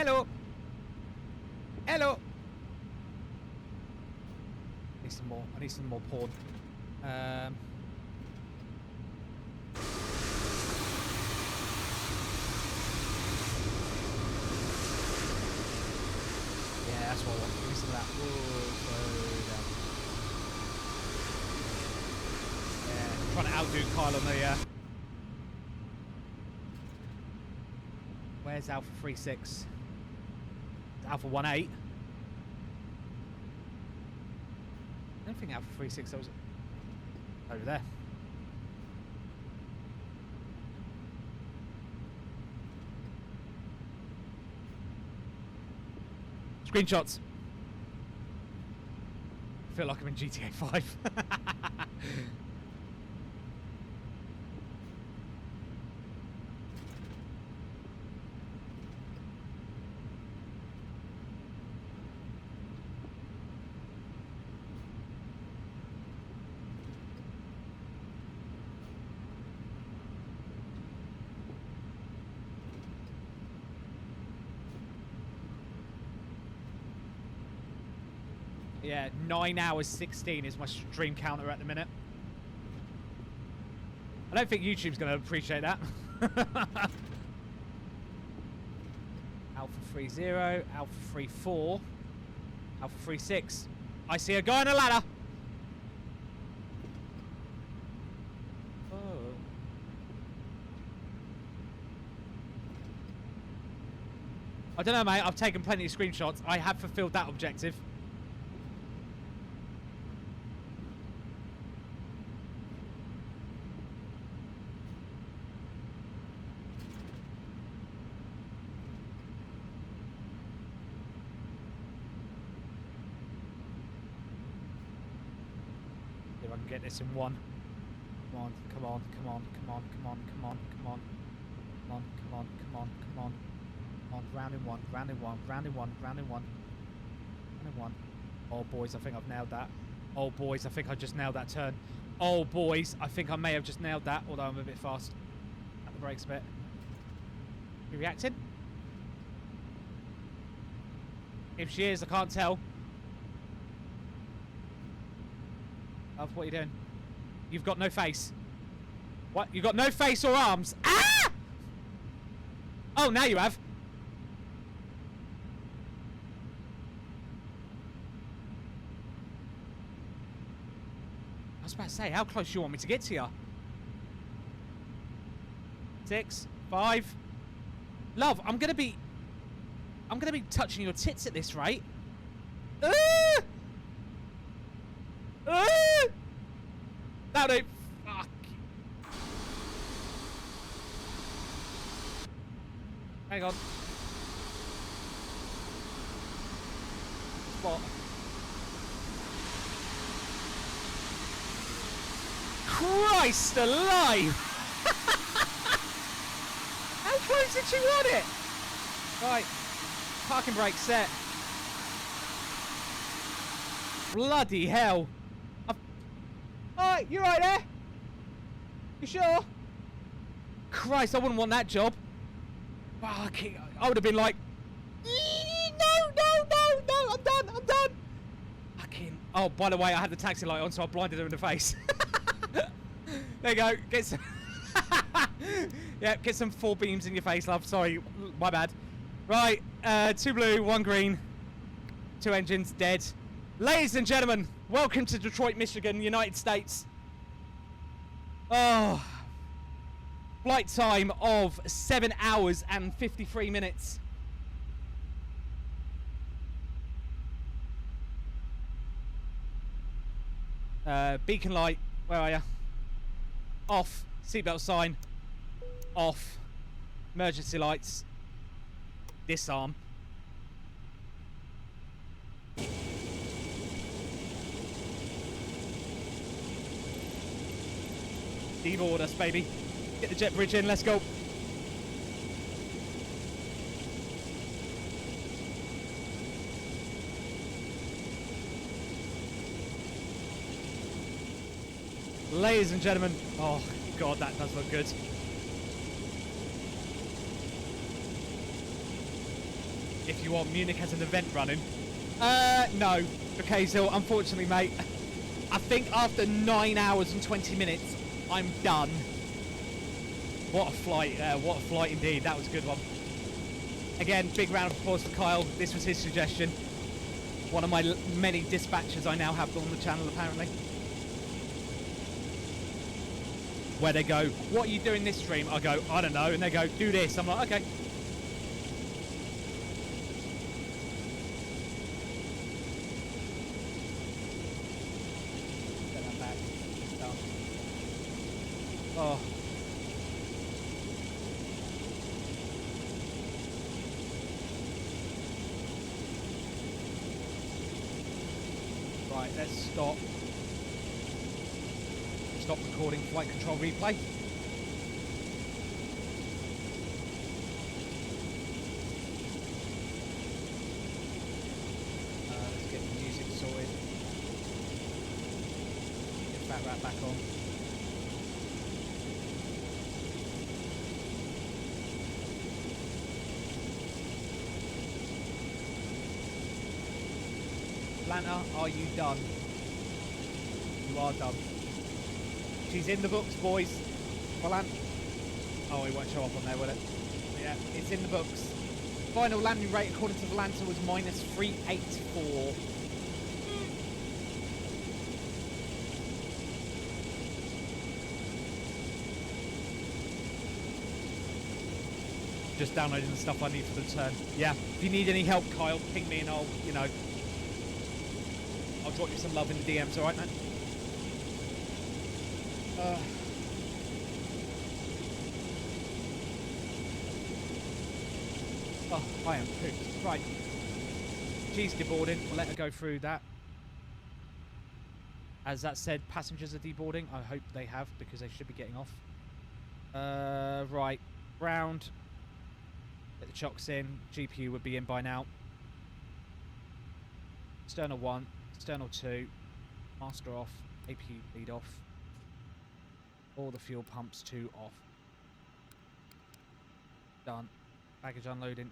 Hello. Hello. Need some more. I need some more porn. Yeah, that's what I want. Give me some of that. Whoa, slow down. Yeah, I'm trying to outdo Kyle on the. Where's Alpha 36? Alpha 18. I don't think Alpha 36 was over there. Screenshots. I feel like I'm in GTA 5. Yeah, 9 hours 16 is my stream counter at the minute. I don't think YouTube's going to appreciate that. Alpha 30, Alpha 34, Alpha 36. I see a guy on a ladder. Oh. I don't know, mate. I've taken plenty of screenshots. I have fulfilled that objective. If I can get this in one. Come on, come on, come on, come on, come on, come on, come on. Come on, come on, come on, come on. Come on, round in one, round in one, round in one, round in one. Round in one. Oh boys, I think I've nailed that. Oh boys, I think I just nailed that turn. Oh boys, I think I may have just nailed that, although I'm a bit fast. At the brakes a bit. You reacting? If she is, I can't tell. Love, what are you doing? You've got no face. What? You've got no face or arms? Ah! Oh, now you have. I was about to say, how close do you want me to get to you? 6, 5. Love, I'm gonna be touching your tits at this rate. Ah! Ah! That ain't. Fuck. Hang on. What? Christ alive! How close did she want it? Right. Parking brake set. Bloody hell. Alright, you right there? You sure? Christ, I wouldn't want that job. Fucking, I would have been like, no, I'm done. Fucking, oh, by the way, I had the taxi light on, so I blinded her in the face. There you go, get some, yeah, get some 4 beams in your face, love, sorry, my bad. Right, 2 blue, 1 green, 2 engines, dead. Ladies and gentlemen, welcome to Detroit, Michigan, United States. Oh, flight time of 7 hours and 53 minutes. Beacon light, where are you? Off. Seatbelt sign. Off. Emergency lights. Disarm. Deboard us, baby. Get the jet bridge in, let's go. Ladies and gentlemen, oh god, that does look good. if you want, Munich has an event running. No. Okay, so unfortunately, mate, I think after 9 hours and 20 minutes, I'm done. What a flight indeed. That was a good one. Again, big round of applause for Kyle. This was his suggestion. One of my many dispatches I now have on the channel, apparently. Where they go, what are you doing this stream? I go, I don't know. And they go, do this. I'm like, okay. Get that back. Done. Oh. Right, let's stop. Stop recording flight control replay. Let's get the music sorted. Get TheFatRat back on. Volanta, are you done? You are done. She's in the books, boys. Volanta. Oh, it won't show up on there, will it? Yeah, it's in the books. Final landing rate according to Volanta was minus 384. Just downloading the stuff I need for the return. Yeah, if you need any help, Kyle, ping me and I'll, you know, I'll drop you some love in the DMs, alright, man? Oh, I am pooped. Right. She's deboarding. We'll let her go through that. As that said, passengers are deboarding. I hope they have, because they should be getting off. Right. Ground. Get the chocks in. GPU would be in by now. External 1. External 2. Master off. APU lead off. All the fuel pumps 2 off. Done. Baggage unloading.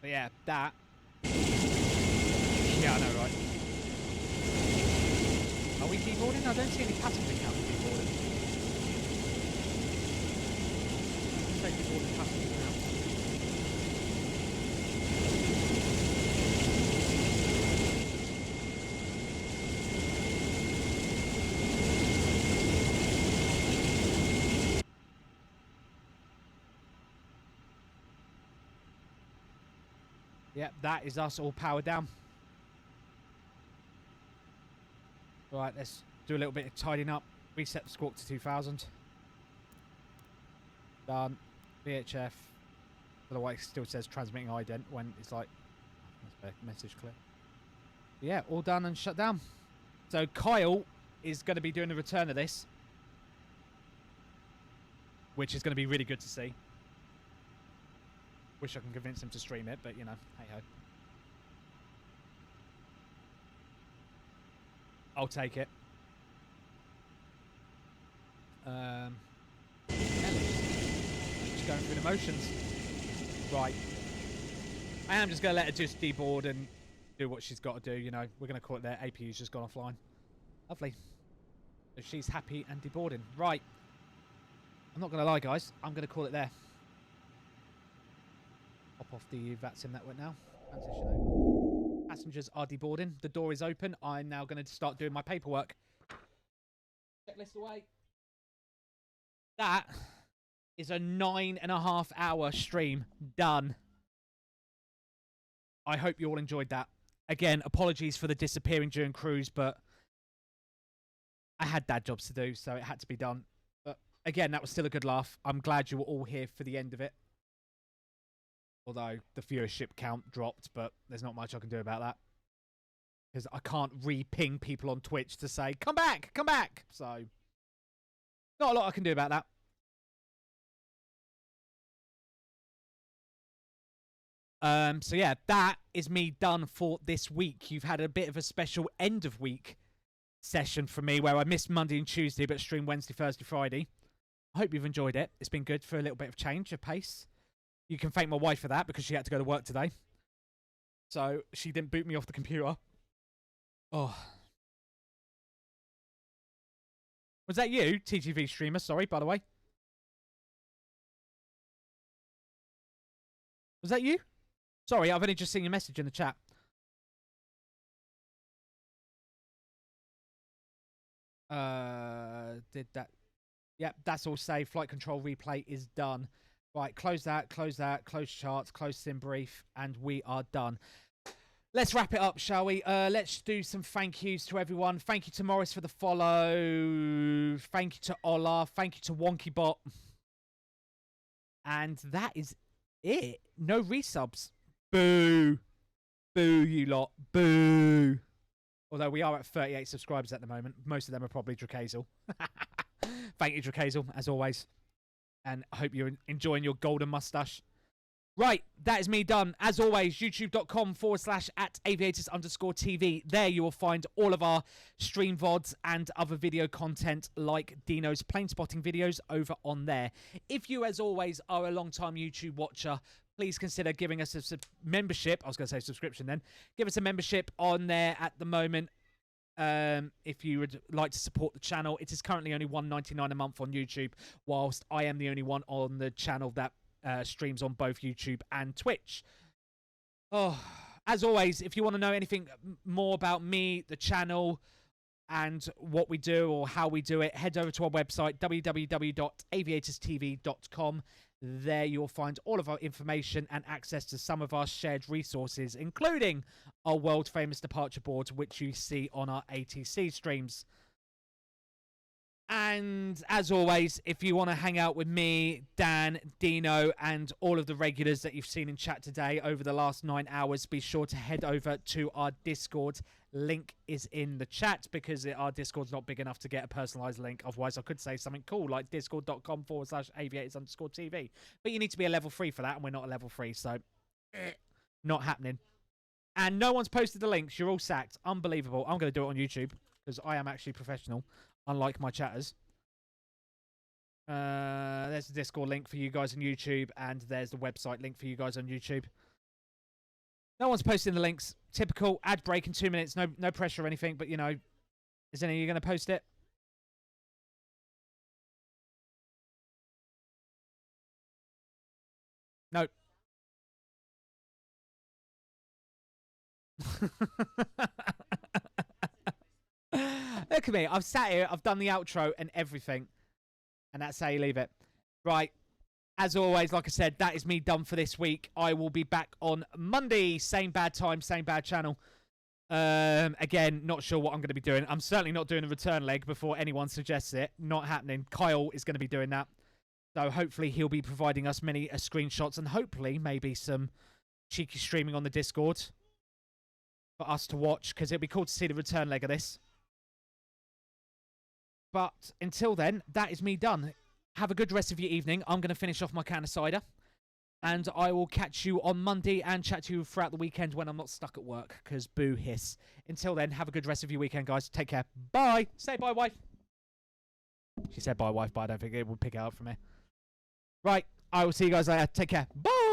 But yeah, that. Yeah, I know, right? Are we deboarding? I don't see any passenger count deboarding. Say deboarding passenger count. Yep, that is us all powered down. Right, let's do a little bit of tidying up. Reset the squawk to 2000. Done. VHF. Otherwise, it still says transmitting ident when it's like, that's the message clear. Yeah, all done and shut down. So Kyle is going to be doing the return of this, which is going to be really good to see. Wish I can convince him to stream it, but you know, hey ho. I'll take it. Yeah, just going through the motions. Right. I am just going to let her just deboard and do what she's got to do, you know. We're going to call it there. APU's just gone offline. Lovely. So she's happy and deboarding. Right. I'm not going to lie, guys. I'm going to call it there. Hop off the VATSIM network now. Transition over. Passengers are deboarding. The door is open. I'm now going to start doing my paperwork. Checklist away. That is a 9.5 hour stream done. I hope you all enjoyed that. Again, apologies for the disappearing during cruise, but I had dad jobs to do, so it had to be done. But again, that was still a good laugh. I'm glad you were all here for the end of it. Although the viewership count dropped, but there's not much I can do about that. Because I can't re-ping people on Twitch to say, come back, come back. So Not a lot I can do about that. So yeah, that is me done for this week. You've had a bit of a special end of week session for me where I missed Monday and Tuesday but streamed Wednesday, Thursday, Friday. I hope you've enjoyed it. It's been good for a little bit of change of pace. You can thank my wife for that because she had to go to work today. So she didn't boot me off the computer. Oh. Was that you, TGV streamer? Sorry, by the way. Was that you? Sorry, I've only just seen your message in the chat. Did that? Yep, that's all saved. Flight control replay is done. Right, close that, close charts, close sim brief, and we are done. Let's wrap it up, shall we? Let's do some thank yous to everyone. Thank you to Morris for the follow. Thank you to Ola. Thank you to WonkyBot. And that is it. No resubs. Boo. Boo, you lot. Boo. Although we are at 38 subscribers at the moment. Most of them are probably Dracazel. Thank you, Dracazel, as always. And I hope you're enjoying your golden mustache. Right, that is me done. As always, youtube.com/@aviators_TV. There you will find all of our stream VODs and other video content like Dino's plane spotting videos over on there. If you, as always, are a long-time YouTube watcher, please consider giving us a membership. I was going to say subscription then. Give us a membership on there at the moment. If you would like to support the channel. It is currently only $1.99 a month on YouTube, whilst I am the only one on the channel that streams on both YouTube and Twitch. Oh, as always, if you want to know anything more about me, the channel, and what we do or how we do it, head over to our website, www.aviatorstv.com. There you'll find all of our information and access to some of our shared resources, including our world-famous departure board, which you see on our ATC streams. And as always, if you want to hang out with me, Dan, Dino, and all of the regulars that you've seen in chat today over the last 9 hours, be sure to head over to our Discord. Link is in the chat because our Discord's not big enough to get a personalized link. Otherwise, I could say something cool like discord.com/aviators_TV. But you need to be a level 3 for that, and we're not a level 3, so not happening. And no one's posted the links. You're all sacked. Unbelievable. I'm going to do it on YouTube because I am actually professional. Unlike my chatters. There's the Discord link for you guys on YouTube, and there's the website link for you guys on YouTube. No one's posting the links. Typical ad break in 2 minutes. No pressure or anything, but you know, is any of you going to post it? No. Look at me. I've sat here. I've done the outro and everything. And that's how you leave it. Right. As always, like I said, that is me done for this week. I will be back on Monday. Same bad time, same bad channel. Again, not sure what I'm going to be doing. I'm certainly not doing a return leg before anyone suggests it. Not happening. Kyle is going to be doing that. So hopefully he'll be providing us many screenshots and hopefully maybe some cheeky streaming on the Discord for us to watch, because it'll be cool to see the return leg of this. But until then, that is me done. Have a good rest of your evening. I'm going to finish off my can of cider. And I will catch you on Monday and chat to you throughout the weekend when I'm not stuck at work, because boo hiss. Until then, have a good rest of your weekend, guys. Take care. Bye. Say bye, wife. She said bye, wife, but I don't think it will pick it up from me. Right. I will see you guys later. Take care. Bye.